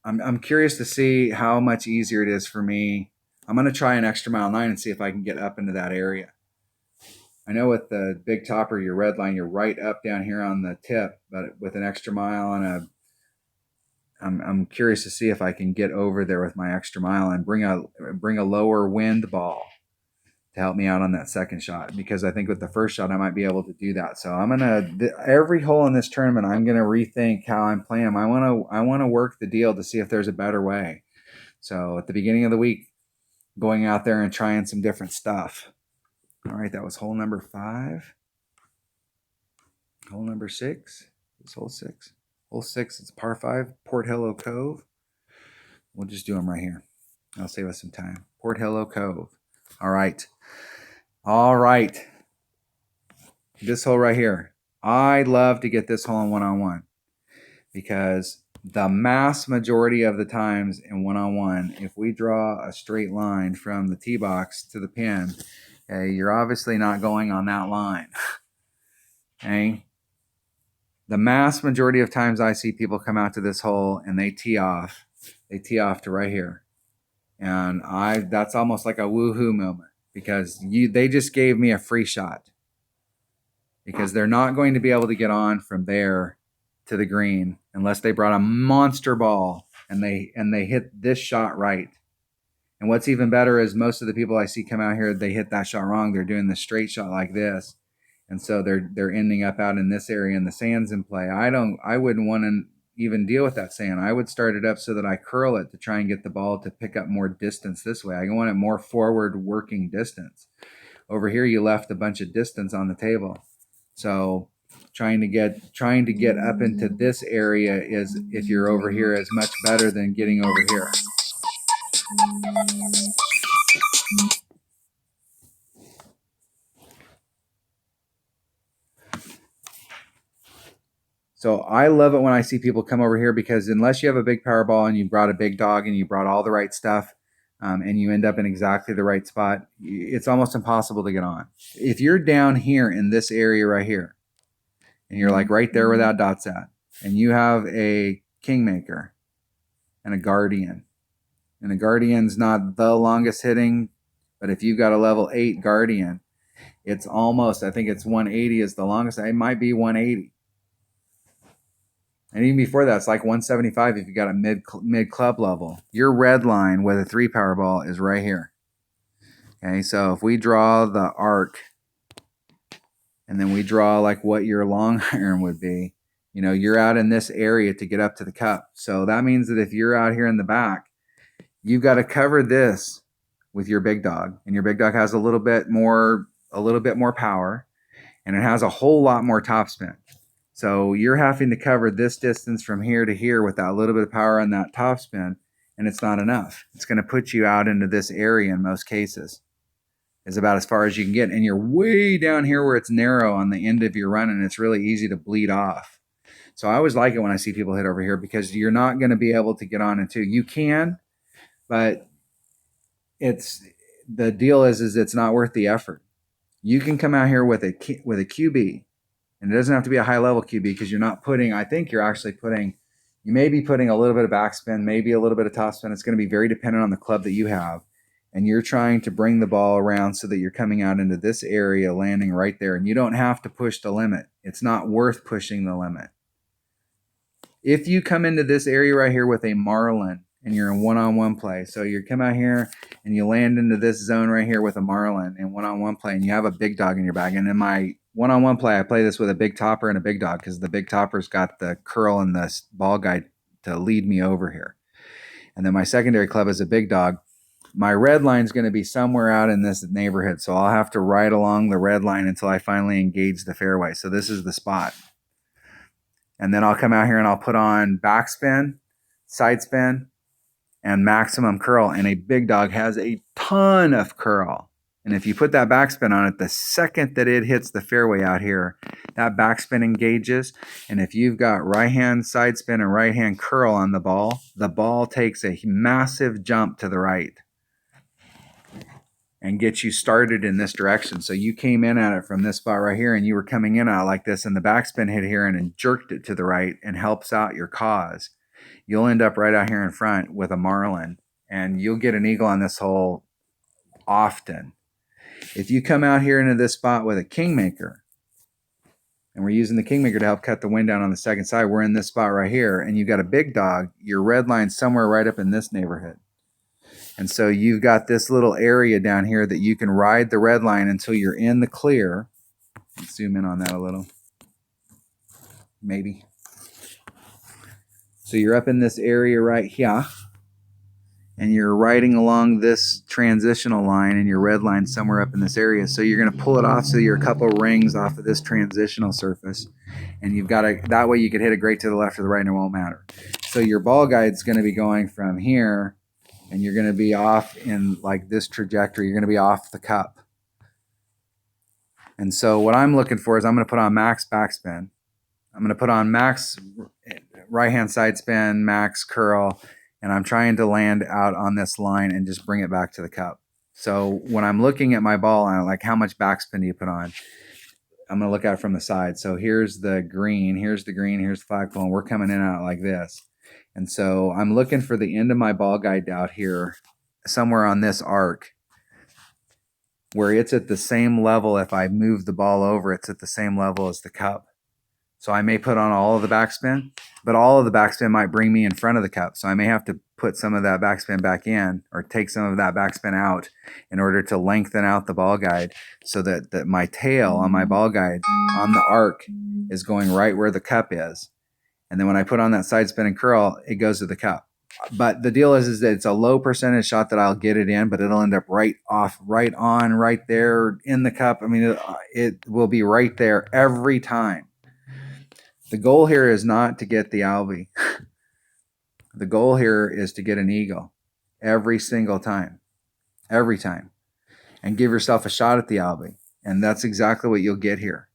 I'm curious to see how much easier it is for me. I'm going to try an extra mile 9 and see if I can get up into that area. I know with the big topper, your red line, you're right up down here on the tip, but with an extra mile and I'm curious to see if I can get over there with my extra mile and bring a lower wind ball to help me out on that second shot, because I think with the first shot I might be able to do that. So I'm every hole in this tournament I'm gonna rethink how I'm playing. I want to work the deal to see if there's a better way. So at the beginning of the week, going out there and trying some different stuff. All right, that was hole number 5. Hole number 6 is hole 6. Hole 6, it's par 5, Porthello Cove. We'll just do them right here. I'll save us some time. Porthello Cove. All right. This hole right here. I love to get this hole in one-on-one because the mass majority of the times in one-on-one, if we draw a straight line from the tee box to the pin, okay, you're obviously not going on that line. Okay? The mass majority of times I see people come out to this hole and they tee off. They tee off to right here. And that's almost like a woohoo moment because they just gave me a free shot. Because they're not going to be able to get on from there to the green unless they brought a monster ball and they hit this shot right. And what's even better is most of the people I see come out here, they hit that shot wrong. They're doing the straight shot like this. And so they're ending up out in this area and the sand's in play. I wouldn't want to even deal with that sand. I would start it up so that I curl it to try and get the ball to pick up more distance this way. I want it more forward working distance. Over here, you left a bunch of distance on the table. So trying to get up into this area is, if you're over here, is much better than getting over here. So I love it when I see people come over here because unless you have a big power ball and you brought a big dog and you brought all the right stuff and you end up in exactly the right spot, it's almost impossible to get on. If you're down here in this area right here, and you're like right there where that dot's at, and you have a Kingmaker and a Guardian, and the Guardian's not the longest hitting, but if you've got a level 8 Guardian, it's almost, I think it's 180 is the longest. It might be 180. And even before that, it's like 175 if you got a mid club level. Your red line with a 3 power ball is right here. Okay, so if we draw the arc, and then we draw like what your long iron would be, you know, you're out in this area to get up to the cup. So that means that if you're out here in the back, you've got to cover this with your big dog, and your big dog has a little bit more power, and it has a whole lot more topspin. So you're having to cover this distance from here to here with that little bit of power and that topspin, and it's not enough. It's going to put you out into this area in most cases. Is about as far as you can get, and you're way down here where it's narrow on the end of your run, and it's really easy to bleed off. So I always like it when I see people hit over here because you're not going to be able to get on into. You can, but the deal is it's not worth the effort. You can come out here with a QB, and it doesn't have to be a high level QB because you're not putting. I think you're actually putting. You may be putting a little bit of backspin, maybe a little bit of topspin. It's going to be very dependent on the club that you have. And you're trying to bring the ball around so that you're coming out into this area, landing right there. And you don't have to push the limit. It's not worth pushing the limit. If you come into this area right here with a Marlin and you're in one-on-one play, so you come out here and you land into this zone right here with a Marlin in one-on-one play, and you have a big dog in your bag. And in my one-on-one play, I play this with a big topper and a big dog because the big topper's got the curl and the ball guide to lead me over here. And then my secondary club is a big dog. my red line is going to be somewhere out in this neighborhood. So I'll have to ride along the red line until I finally engage the fairway. So this is the spot. And then I'll come out here and I'll put on backspin, side spin, and maximum curl. And a big dog has a ton of curl. And if you put that backspin on it, the second that it hits the fairway out here, that backspin engages. And if you've got right hand side spin and right hand curl on the ball takes a massive jump to the right and gets you started in this direction. So you came in at it from this spot right here and you were coming in out like this, and the backspin hit here and jerked it to the right and helps out your cause. You'll end up right out here in front with a marlin, and you'll get an eagle on this hole often. If you come out here into this spot with a kingmaker, and we're using the kingmaker to help cut the wind down on the second side, we're in this spot right here, and you've got a big dog, your red line's somewhere right up in this neighborhood. And so you've got this little area down here that you can ride the red line until you're in the clear. Let's zoom in on that a little. Maybe. So you're up in this area right here, and you're riding along this transitional line, and your red line's somewhere up in this area. So you're going to pull it off so you're a couple rings off of this transitional surface. And you've got to, that way you could hit it great to the left or the right and it won't matter. So your ball guide's going to be going from here, and you're going to be off in like this trajectory. You're going to be off the cup. And so what I'm looking for is I'm going to put on max backspin. I'm going to put on max right-hand side spin, max curl, and I'm trying to land out on this line and just bring it back to the cup. So when I'm looking at my ball, I'm like, how much backspin do you put on? I'm going to look at it from the side. So here's the green, here's the flagpole, and we're coming in and out like this. And so I'm looking for the end of my ball guide out here, somewhere on this arc, where it's at the same level. If I move the ball over, it's at the same level as the cup. So I may put on all of the backspin, but all of the backspin might bring me in front of the cup. So I may have to put some of that backspin back in, or take some of that backspin out in order to lengthen out the ball guide, so that my tail on my ball guide on the arc is going right where the cup is. And then when I put on that side spin and curl, it goes to the cup. But the deal is that it's a low percentage shot that I'll get it in, but it'll end up right off, right on, right there in the cup. I mean, it will be right there every time. The goal here is not to get the Albie. The goal here is to get an eagle every single time, and give yourself a shot at the Albie. And that's exactly what you'll get here.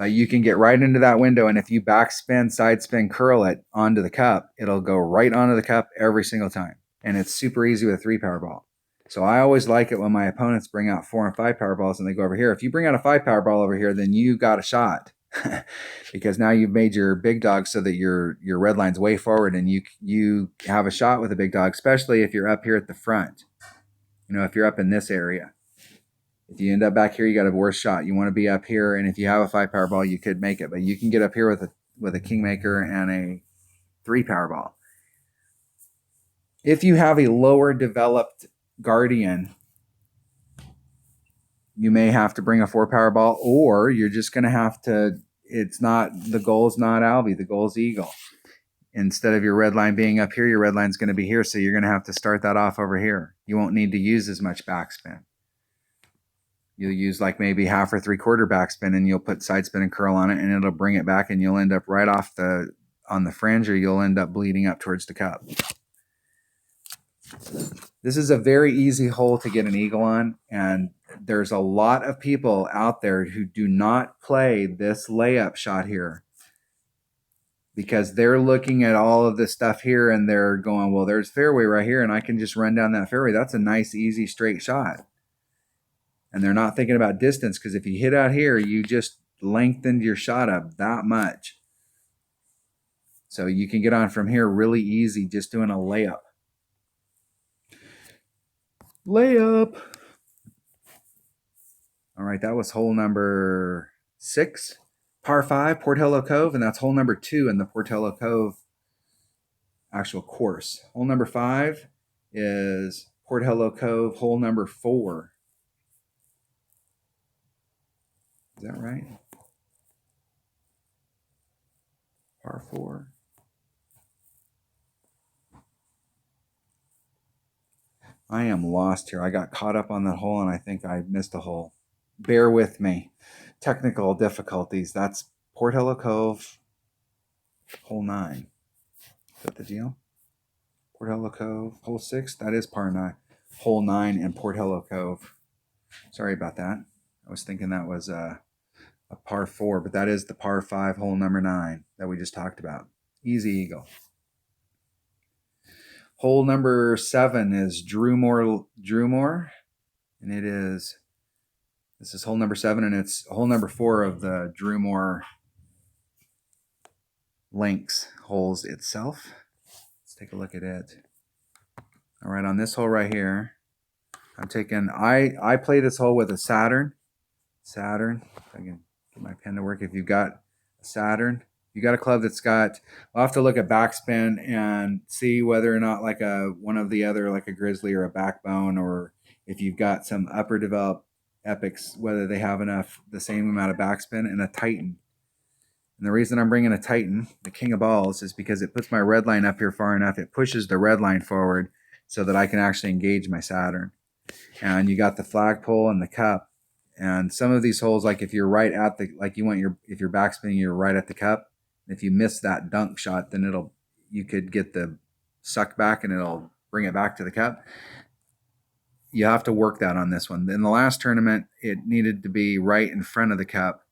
You can get right into that window, and if you backspin, side spin, curl it onto the cup, it'll go right onto the cup every single time. And it's super easy with a 3-power ball. So I always like it when my opponents bring out 4 and 5 power balls and they go over here. If you bring out a 5-power ball over here, then you got a shot. Because now you've made your big dog so that your red line's way forward, and you have a shot with a big dog, especially if you're up here at the front. You know, if you're up in this area. If you end up back here, you got a worse shot. You want to be up here, and if you have a 5-power ball, you could make it, but you can get up here with a kingmaker and a 3-power ball. If you have a lower developed guardian, you may have to bring a 4-power ball, or you're just going to have to, the goal's not Albie, the goal's eagle. Instead of your red line being up here, your red line's going to be here, so you're going to have to start that off over here. You won't need to use as much backspin. You'll use like maybe half or 3/4 backspin, and you'll put side spin and curl on it, and it'll bring it back, and you'll end up right off on the fringe, or you'll end up bleeding up towards the cup. This is a very easy hole to get an eagle on, and there's a lot of people out there who do not play this layup shot here because they're looking at all of this stuff here and they're going, well, there's fairway right here, and I can just run down that fairway. That's a nice, easy, straight shot. And they're not thinking about distance, because if you hit out here, you just lengthened your shot up that much. So you can get on from here really easy just doing a layup. Layup. All right, that was hole number 6, par 5, Porthello Cove, and that's hole number 2 in the Porthello Cove actual course. Hole number 5 is Porthello Cove, hole number 4. Is that right? Par 4. I am lost here. I got caught up on that hole and I think I missed a hole. Bear with me. Technical difficulties. That's Porthello Cove, hole 9. Is that the deal? Porthello Cove, hole 6. That is par 9. Hole 9 in Porthello Cove. Sorry about that. I was thinking that was a par 4, but that is the par 5, hole number 9 that we just talked about. Easy eagle. Hole number 7 is Drumore, and this is hole number 7, and it's hole number 4 of the Drumore Links holes itself. Let's take a look at it. All right, on this hole right here, I'm taking, I play this hole with a Saturn. If I can get my pen to work. If you've got a Saturn, you got a club that's got, I'll have to look at backspin and see whether or not like one of the other, like a Grizzly or a Backbone, or if you've got some upper developed epics, whether they have the same amount of backspin, and a Titan. And the reason I'm bringing a Titan, the king of balls, is because it puts my red line up here far enough. It pushes the red line forward so that I can actually engage my Saturn. And you got the flagpole and the cup. And some of these holes, like if you're right at the, like you want if you're backspinning, you're right at the cup. If you miss that dunk shot, then you could get the suck back and it'll bring it back to the cup. You have to work that on this one. In the last tournament, it needed to be right in front of the cup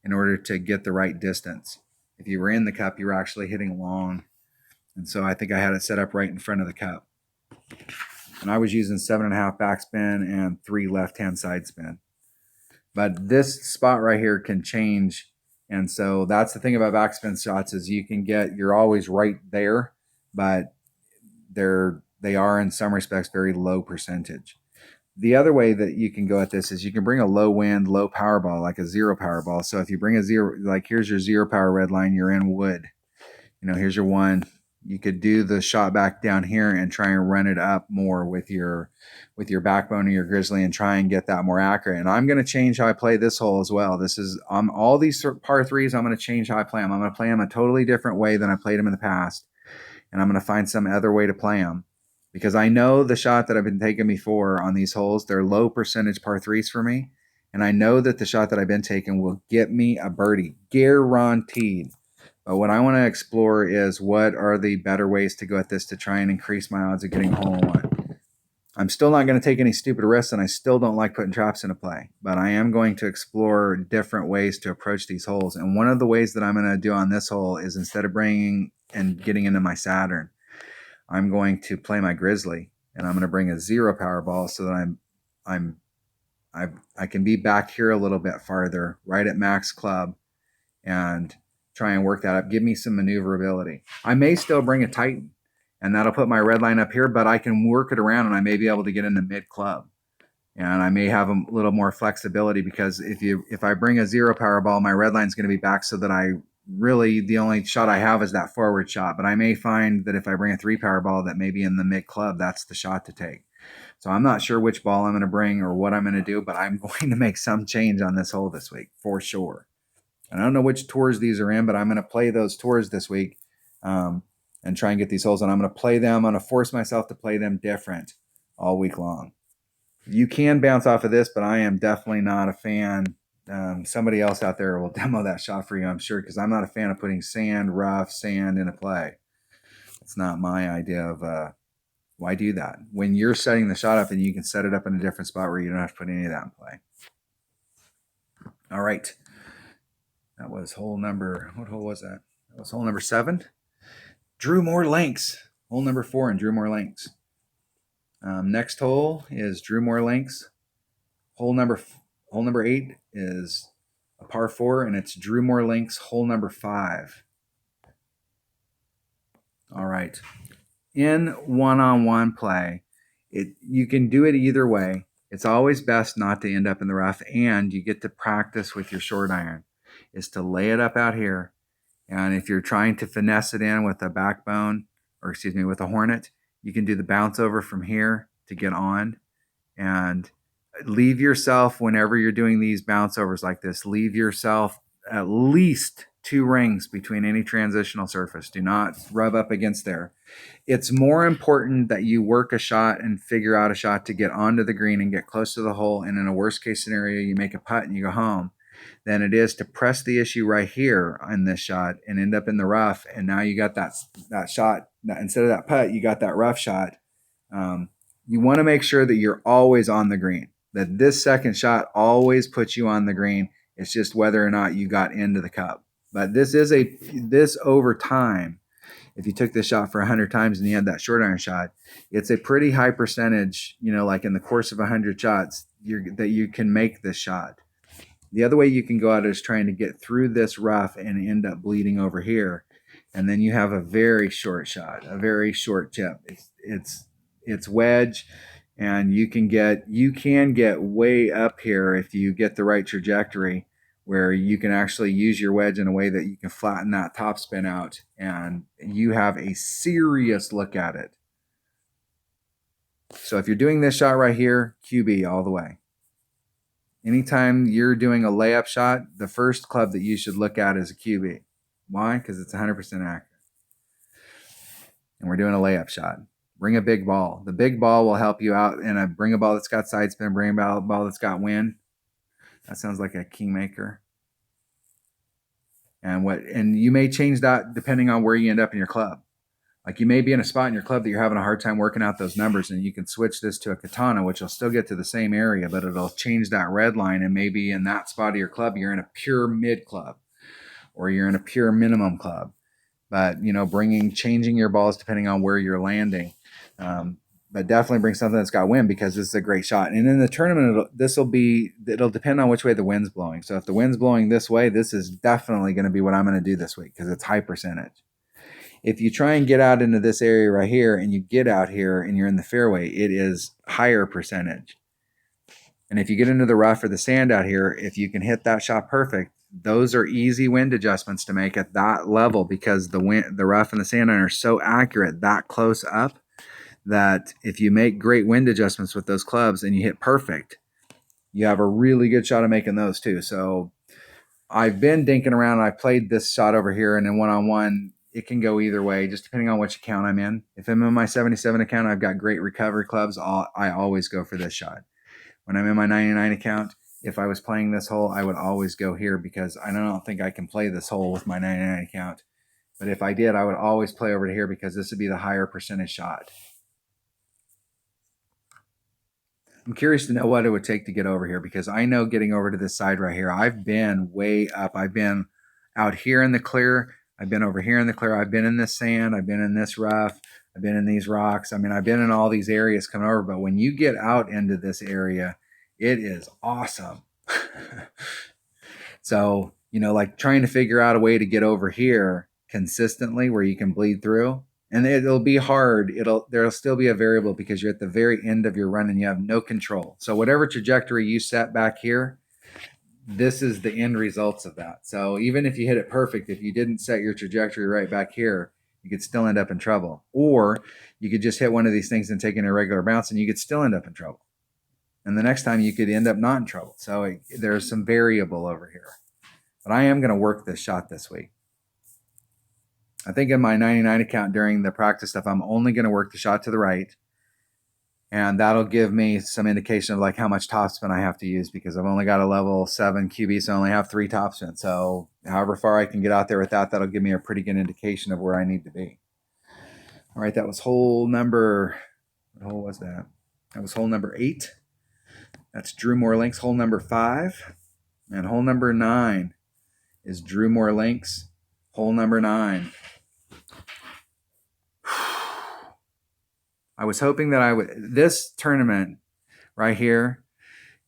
in order to get the right distance. If you were in the cup, you were actually hitting long. And so I think I had it set up right in front of the cup. And I was using 7.5 backspin and 3 left-hand side spin. But this spot right here can change. And so that's the thing about backspin shots, is you're always right there, but they are in some respects very low percentage. The other way that you can go at this is you can bring a low wind, low power ball, like a 0 power ball. So if you bring a 0, like here's your 0 power red line, you're in wood. Here's your 1. You could do the shot back down here and try and run it up more with your Backbone or your Grizzly and try and get that more accurate. And I'm going to change how I play this hole as well. This is all these par 3s. I'm going to change how I play them. I'm going to play them a totally different way than I played them in the past. And I'm going to find some other way to play them, because I know the shot that I've been taking before on these holes, they're low percentage par 3s for me. And I know that the shot that I've been taking will get me a birdie, guaranteed. But what I want to explore is what are the better ways to go at this to try and increase my odds of getting a hole-in-one. I'm still not going to take any stupid risks, and I still don't like putting traps into play. But I am going to explore different ways to approach these holes. And one of the ways that I'm going to do on this hole is, instead of bringing and getting into my Saturn, I'm going to play my Grizzly, and I'm going to bring a 0 power ball so that I can be back here a little bit farther, right at max club, and try and work that up. Give me some maneuverability. I may still bring a Titan, and that'll put my red line up here, but I can work it around, and I may be able to get into mid club. And I may have a little more flexibility, because if I bring a 0 power ball, my red line's going to be back, so that the only shot I have is that forward shot. But I may find that if I bring a 3 power ball that may be in the mid club, that's the shot to take. So I'm not sure which ball I'm going to bring or what I'm going to do, but I'm going to make some change on this hole this week for sure. And I don't know which tours these are in, but I'm going to play those tours this week and try and get these holes. And I'm going to play them. I'm going to force myself to play them different all week long. You can bounce off of this, but I am definitely not a fan. Somebody else out there will demo that shot for you, I'm sure, because I'm not a fan of putting rough sand into play. It's not my idea of why do that when you're setting the shot up and you can set it up in a different spot where you don't have to put any of that in play. All right. That was what hole was that? That was hole number 7. Drumore Links. Hole number 4 in Drumore Links. Next hole is Drumore Links. Hole number 8 is a par 4, and it's Drumore Links hole number 5. All right. In one-on-one play, you can do it either way. It's always best not to end up in the rough, and you get to practice with your short iron, is to lay it up out here. And if you're trying to finesse it in with a Backbone, with a Hornet, you can do the bounce over from here to get on. And leave yourself, whenever you're doing these bounce overs like this, leave yourself at least 2 rings between any transitional surface. Do not rub up against there. It's more important that you work a shot and figure out a shot to get onto the green and get close to the hole, and in a worst case scenario you make a putt and you go home, than it is to press the issue right here on this shot and end up in the rough, and now you got that shot, instead of that putt you got that rough shot. You want to make sure that you're always on the green, that this second shot always puts you on the green. It's just whether or not you got into the cup. But this over time, if you took this shot for 100 times and you had that short iron shot, it's a pretty high percentage, like in the course of 100 shots, that you can make this shot. The other way you can go out is trying to get through this rough and end up bleeding over here. And then you have a very short shot, a very short chip. It's wedge, and you can get way up here if you get the right trajectory, where you can actually use your wedge in a way that you can flatten that topspin out, and you have a serious look at it. So if you're doing this shot right here, QB all the way. Anytime you're doing a layup shot, the first club that you should look at is a QB. Why? Because it's 100% accurate. And we're doing a layup shot. Bring a big ball. The big ball will help you out. And bring a ball that's got side spin, bring a ball that's got wind. That sounds like a kingmaker. And you may change that depending on where you end up in your club. Like you may be in a spot in your club that you're having a hard time working out those numbers, and you can switch this to a katana, which will still get to the same area, but it'll change that red line. And maybe in that spot of your club, you're in a pure mid club, or you're in a pure minimum club. But changing your balls depending on where you're landing. But definitely bring something that's got wind, because this is a great shot. And in the tournament, it'll depend on which way the wind's blowing. So if the wind's blowing this way, this is definitely going to be what I'm going to do this week, because it's high percentage. If you try and get out into this area right here, and you get out here and you're in the fairway, it is higher percentage. And if you get into the rough or the sand out here, if you can hit that shot perfect, those are easy wind adjustments to make at that level, because the rough and the sand iron are so accurate that close up, that if you make great wind adjustments with those clubs and you hit perfect, you have a really good shot of making those too. So I've been dinking around. I played this shot over here, and in one-on-one, it can go either way, just depending on which account I'm in. If I'm in my 77 account, I've got great recovery clubs. I always go for this shot. When I'm in my 99 account, if I was playing this hole, I would always go here, because I don't think I can play this hole with my 99 account. But if I did, I would always play over to here, because this would be the higher percentage shot. I'm curious to know what it would take to get over here, because I know getting over to this side right here, I've been way up. I've been out here in the clear. I've been over here in the clear. I've been in this sand. I've been in this rough. I've been in these rocks. I mean, I've been in all these areas coming over. But when you get out into this area, it is awesome. So, like trying to figure out a way to get over here consistently where you can bleed through. And it'll be hard. There'll still be a variable, because you're at the very end of your run and you have no control. So whatever trajectory you set back here, this is the end results of that. So even if you hit it perfect, if you didn't set your trajectory right back here, you could still end up in trouble. Or you could just hit one of these things and take an irregular bounce, and you could still end up in trouble. And the next time you could end up not in trouble. So there's some variable over here. But I am going to work this shot this week. I think in my 99 account during the practice stuff, I'm only going to work the shot to the right. And that'll give me some indication of like how much topspin I have to use, because I've only got a level 7 QB, so I only have 3 topspin. So however far I can get out there with that, that'll give me a pretty good indication of where I need to be. All right, that was hole number, what hole was that? That was hole number 8. That's Drumore Links, hole number 5. And hole number 9 is Drumore Links, hole number 9. I was hoping that this tournament right here,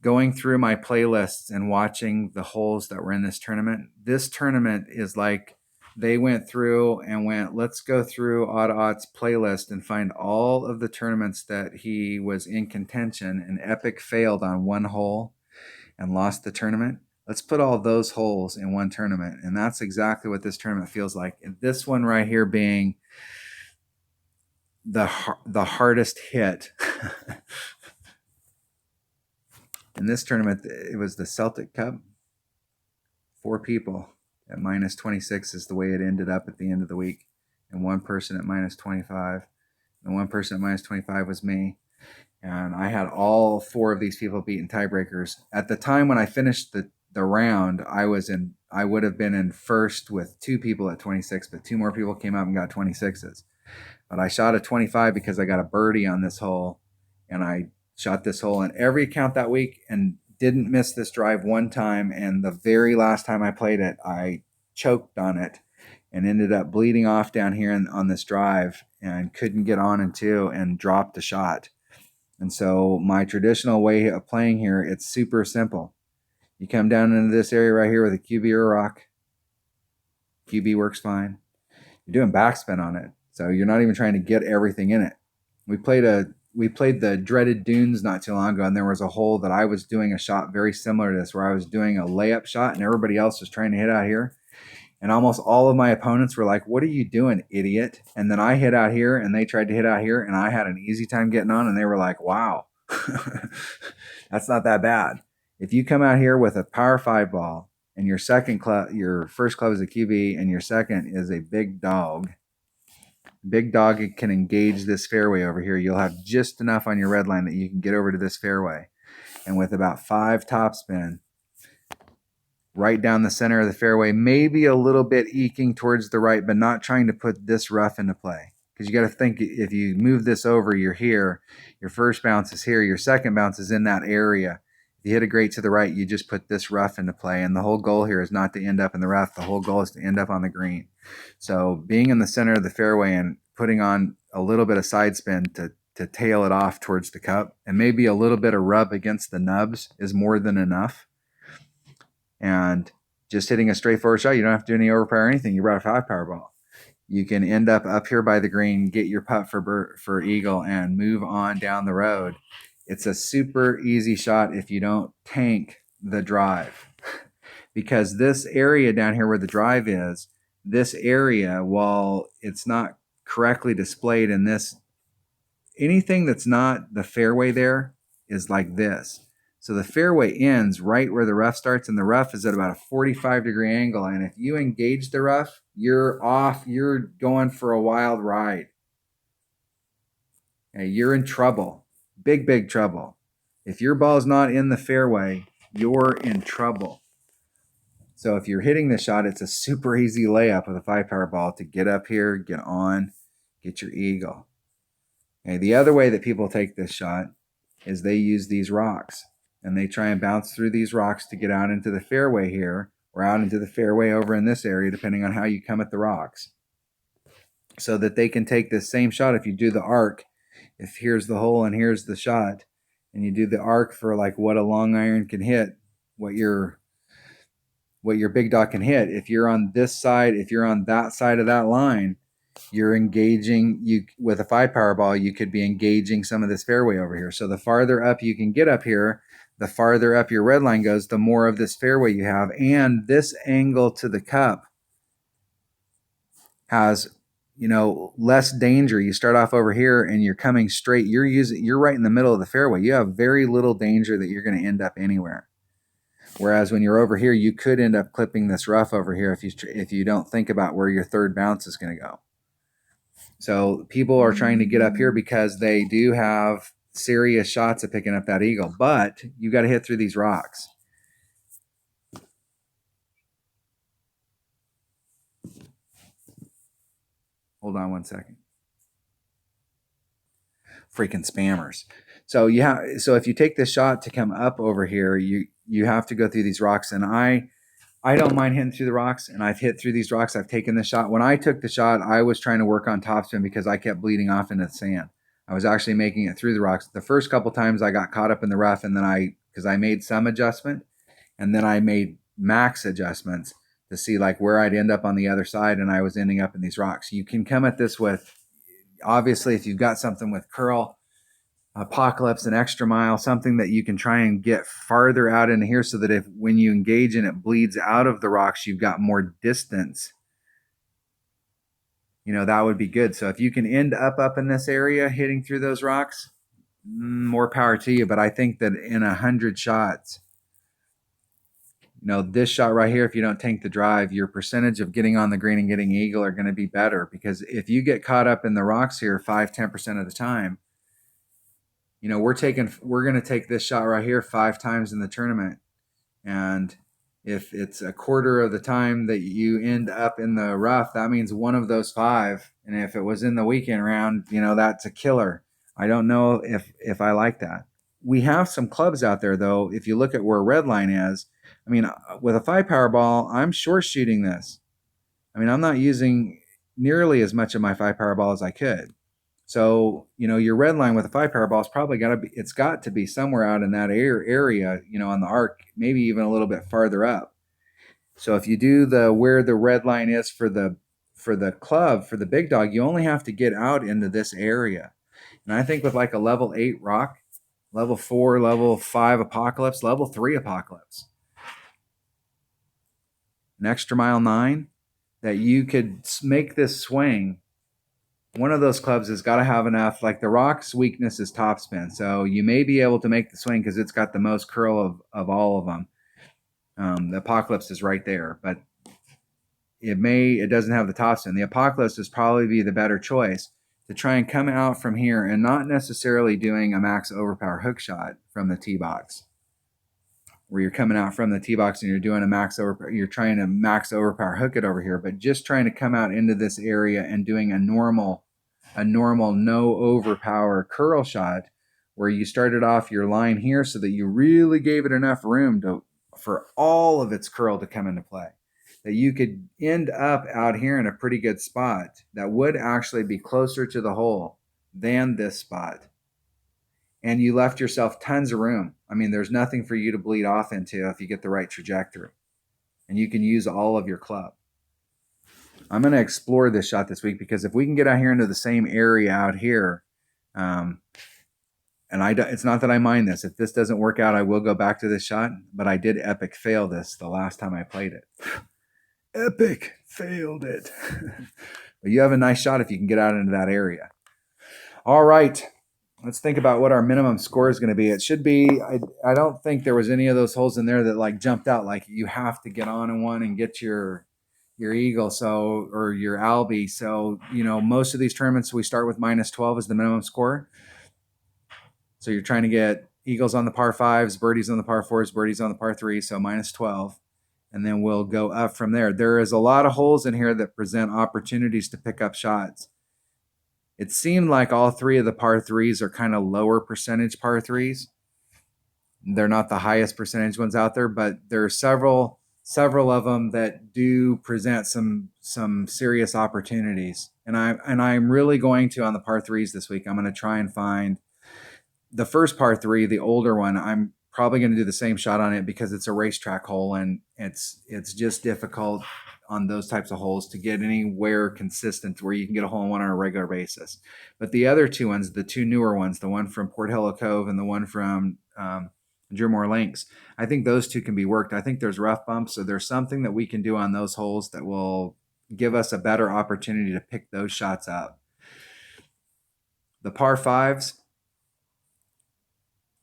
going through my playlists and watching the holes that were in this tournament is like they went through and went, let's go through Odd Ott's playlist and find all of the tournaments that he was in contention, and Epic failed on one hole and lost the tournament. Let's put all those holes in one tournament. And that's exactly what this tournament feels like. And this one right here being the hardest hit. In this tournament, it was the Celtic Cup. 4 people at minus 26 is the way it ended up at the end of the week. And one person at minus 25. And one person at minus 25 was me. And I had all 4 of these people beaten tiebreakers. At the time when I finished the round, I would have been in first with 2 people at 26, but 2 more people came up and got 26s. But I shot a 25 because I got a birdie on this hole, and I shot this hole in every account that week and didn't miss this drive one time. And the very last time I played it, I choked on it and ended up bleeding off down here on this drive and couldn't get on in 2 and dropped the shot. And so my traditional way of playing here, it's super simple. You come down into this area right here with a QB or a rock. QB works fine. You're doing backspin on it, so you're not even trying to get everything in it. We played the dreaded dunes not too long ago, and there was a hole that I was doing a shot very similar to this, where I was doing a layup shot and everybody else was trying to hit out here. And almost all of my opponents were like, "What are you doing, idiot?" And then I hit out here and they tried to hit out here, and I had an easy time getting on, and they were like, "Wow, that's not that bad." If you come out here with a power 5 ball and your first club is a QB and your second is a big dog can engage this fairway over here. You'll have just enough on your red line that you can get over to this fairway. And with about 5 topspin, right down the center of the fairway, maybe a little bit eking towards the right, but not trying to put this rough into play. Because you got to think, if you move this over, you're here. Your first bounce is here. Your second bounce is in that area. If you hit a great to the right, you just put this rough into play. And the whole goal here is not to end up in the rough. The whole goal is to end up on the green. So being in the center of the fairway and putting on a little bit of side spin to tail it off towards the cup, and maybe a little bit of rub against the nubs, is more than enough. And just hitting a straightforward shot, you don't have to do any overpower or anything. You brought a 5 power ball. You can end up here by the green, get your putt for eagle, and move on down the road. It's a super easy shot if you don't tank the drive. Because this area down here where the drive is, this area, while it's not correctly displayed in this, anything that's not the fairway there is like this. So the fairway ends right where the rough starts, and the rough is at about a 45-degree angle. And if you engage the rough, you're off. You're going for a wild ride. Okay, you're in trouble. Big, big trouble. If your ball's not in the fairway, you're in trouble. So if you're hitting this shot, it's a super easy layup with a 5 power ball to get up here, get on, get your eagle. Okay, the other way that people take this shot is they use these rocks, and they try and bounce through these rocks to get out into the fairway here, or out into the fairway over in this area, depending on how you come at the rocks, so that they can take this same shot. If you do the arc, if here's the hole and here's the shot, and you do the arc for like what a long iron can hit, what your big dog can hit. If you're on this side, if you're on that side of that line, you're engaging, with a 5 power ball, you could be engaging some of this fairway over here. So the farther up you can get up here, the farther up your red line goes, the more of this fairway you have. And this angle to the cup has, less danger. You start off over here and you're coming straight. You're right in the middle of the fairway. You have very little danger that you're going to end up anywhere. Whereas when you're over here, you could end up clipping this rough over here if you don't think about where your third bounce is going to go. So people are trying to get up here because they do have serious shots at picking up that eagle, but you got to hit through these rocks. Hold on one second. Freaking spammers. So if you take this shot to come up over here, you have to go through these rocks. And I don't mind hitting through the rocks, and I've hit through these rocks. I've taken the shot. When I took the shot, I was trying to work on topspin because I kept bleeding off into the sand. I was actually making it through the rocks. The first couple times I got caught up in the rough, and then because I made some adjustment, and then I made max adjustments to see like where I'd end up on the other side, and I was ending up in these rocks. You can come at this with, obviously, if you've got something with curl, apocalypse, an extra mile, something that you can try and get farther out into here, so that if when you engage and it bleeds out of the rocks, you've got more distance. That would be good. So if you can end up in this area hitting through those rocks, more power to you. But I think that in 100 shots, this shot right here, if you don't tank the drive, your percentage of getting on the green and getting eagle are going to be better, because if you get caught up in the rocks here 5-10% of the time, we're going to take this shot right here 5 times in the tournament. And if it's a quarter of the time that you end up in the rough, that means one of those 5. And if it was in the weekend round, that's a killer. I don't know if I like that. We have some clubs out there, though. If you look at where red line is, with a 5 power ball, I'm short shooting this. I'm not using nearly as much of my 5 power ball as I could. So, your red line with a 5 power ball is probably it's got to be somewhere out in that area, on the arc, maybe even a little bit farther up. So if you do where the red line is for the club, for the big dog, you only have to get out into this area. And I think with like a level 8 rock, level 4, level 5 apocalypse, level 3 apocalypse, an extra mile 9, that you could make this swing. One of those clubs has got to have enough, like the rock's weakness is topspin. So you may be able to make the swing because it's got the most curl of all of them. The apocalypse is right there, but it doesn't have the topspin. The apocalypse is probably be the better choice to try and come out from here and not necessarily doing a max overpower hook shot from the tee box, where you're coming out from the tee box and you're doing you're trying to max overpower hook it over here, but just trying to come out into this area and doing a normal no overpower curl shot, where you started off your line here so that you really gave it enough room for all of its curl to come into play, that you could end up out here in a pretty good spot that would actually be closer to the hole than this spot. And you left yourself tons of room. There's nothing for you to bleed off into if you get the right trajectory. And you can use all of your club. I'm going to explore this shot this week, because if we can get out here into the same area out here, it's not that I mind this. If this doesn't work out, I will go back to this shot. But I did epic fail this the last time I played it. Epic failed it. But you have a nice shot if you can get out into that area. All right. Let's think about what our minimum score is going to be. It should be, I don't think there was any of those holes in there that like jumped out, like you have to get on in one and get your eagle, or your albie. So, most of these tournaments we start with -12 as the minimum score. So you're trying to get eagles on the par 5s, birdies on the par 4s, birdies on the par 3s, so -12. And then we'll go up from there. There is a lot of holes in here that present opportunities to pick up shots. It seemed like all 3 of the par 3s are kind of lower percentage par 3s. They're not the highest percentage ones out there, but there are several of them that do present some serious opportunities. And I'm really going to, on the par 3s this week, I'm going to try and find the first par 3, the older one. I'm probably going to do the same shot on it because it's a racetrack hole, and it's just difficult on those types of holes to get anywhere consistent where you can get a hole in one on a regular basis. But the other 2 ones, the 2 newer ones, the one from Porthello Cove and the one from Drumore Links, I think those 2 can be worked. I think there's rough bumps, so there's something that we can do on those holes that will give us a better opportunity to pick those shots up. The par 5s,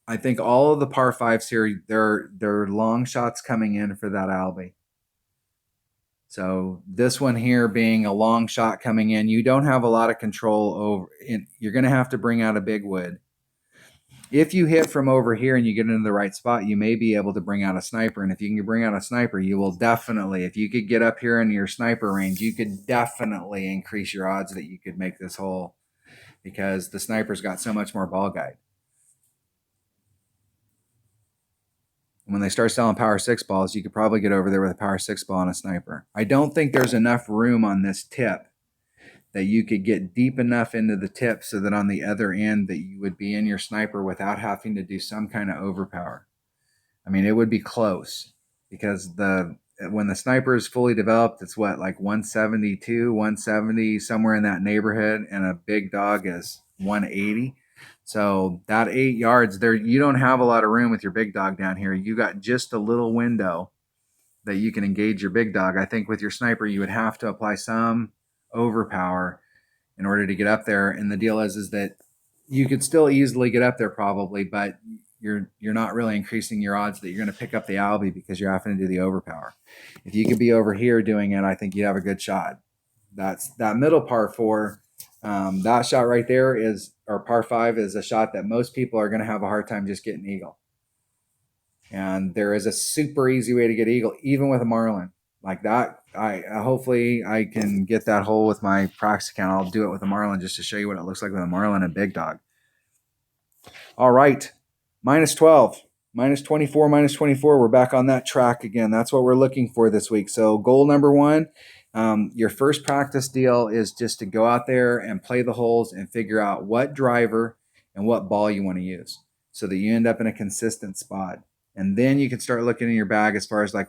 I think all of the par 5s here, they're long shots coming in for that albie. So this one here being a long shot coming in, you don't have a lot of control over it. You're going to have to bring out a big wood. If you hit from over here and you get into the right spot, you may be able to bring out a sniper. And if you can bring out a sniper, you will definitely, if you could get up here in your sniper range, you could definitely increase your odds that you could make this hole, because the sniper's got so much more ball guide. When they start selling power 6 balls, you could probably get over there with a power 6 ball and a sniper. I don't think there's enough room on this tip that you could get deep enough into the tip so that on the other end that you would be in your sniper without having to do some kind of overpower. It would be close, because when the sniper is fully developed, it's what, like 172, 170, somewhere in that neighborhood, and a big dog is 180. So that 8 yards there, you don't have a lot of room with your big dog down here. You got just a little window that you can engage your big dog. I think with your sniper, you would have to apply some overpower in order to get up there. And the deal is that you could still easily get up there probably, but you're not really increasing your odds that you're going to pick up the albie because you're having to do the overpower. If you could be over here doing it, I think you have a good shot. That's that middle par four. That shot right there is, or par five, is a shot that most people are going to have a hard time just getting eagle. And there is a super easy way to get eagle, even with a marlin like that. I hopefully I can get that hole with my practice account. I'll do it with a marlin just to show you what it looks like with a marlin and big dog. All right, minus 12, minus 24, minus 24. We're back on that track again. That's what we're looking for this week. So goal number one, your first practice deal is just to go out there and play the holes and figure out what driver and what ball you want to use so that you end up in a consistent spot. And then you can start looking in your bag as far as like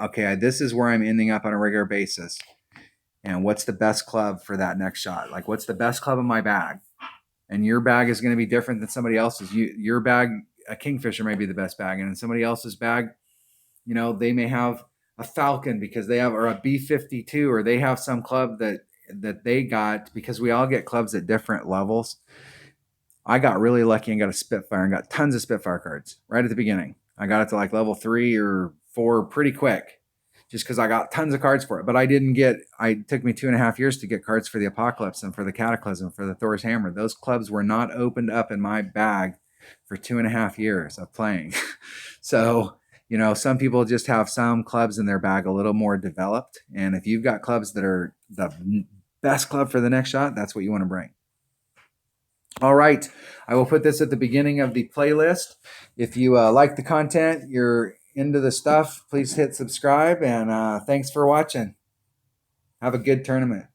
okay, this is where I'm ending up on a regular basis. And what's the best club for that next shot? Like, what's the best club in my bag? And your bag is going to be different than somebody else's. Your bag, a Kingfisher may be the best bag. And in somebody else's bag, they may have a Falcon because they have, or a B52, or they have some club that they got, because we all get clubs at different levels. I got really lucky and got a Spitfire and got tons of Spitfire cards right at the beginning. I got it to like level 3 or 4 pretty quick just because I got tons of cards for it. But it took me 2.5 years to get cards for the Apocalypse and for the Cataclysm, for the Thor's Hammer. Those clubs were not opened up in my bag for 2.5 years of playing. So, some people just have some clubs in their bag a little more developed. And if you've got clubs that are the best club for the next shot, that's what you want to bring. All right, I will put this at the beginning of the playlist. If you like the content, you're into the stuff, please hit subscribe, and thanks for watching. Have a good tournament.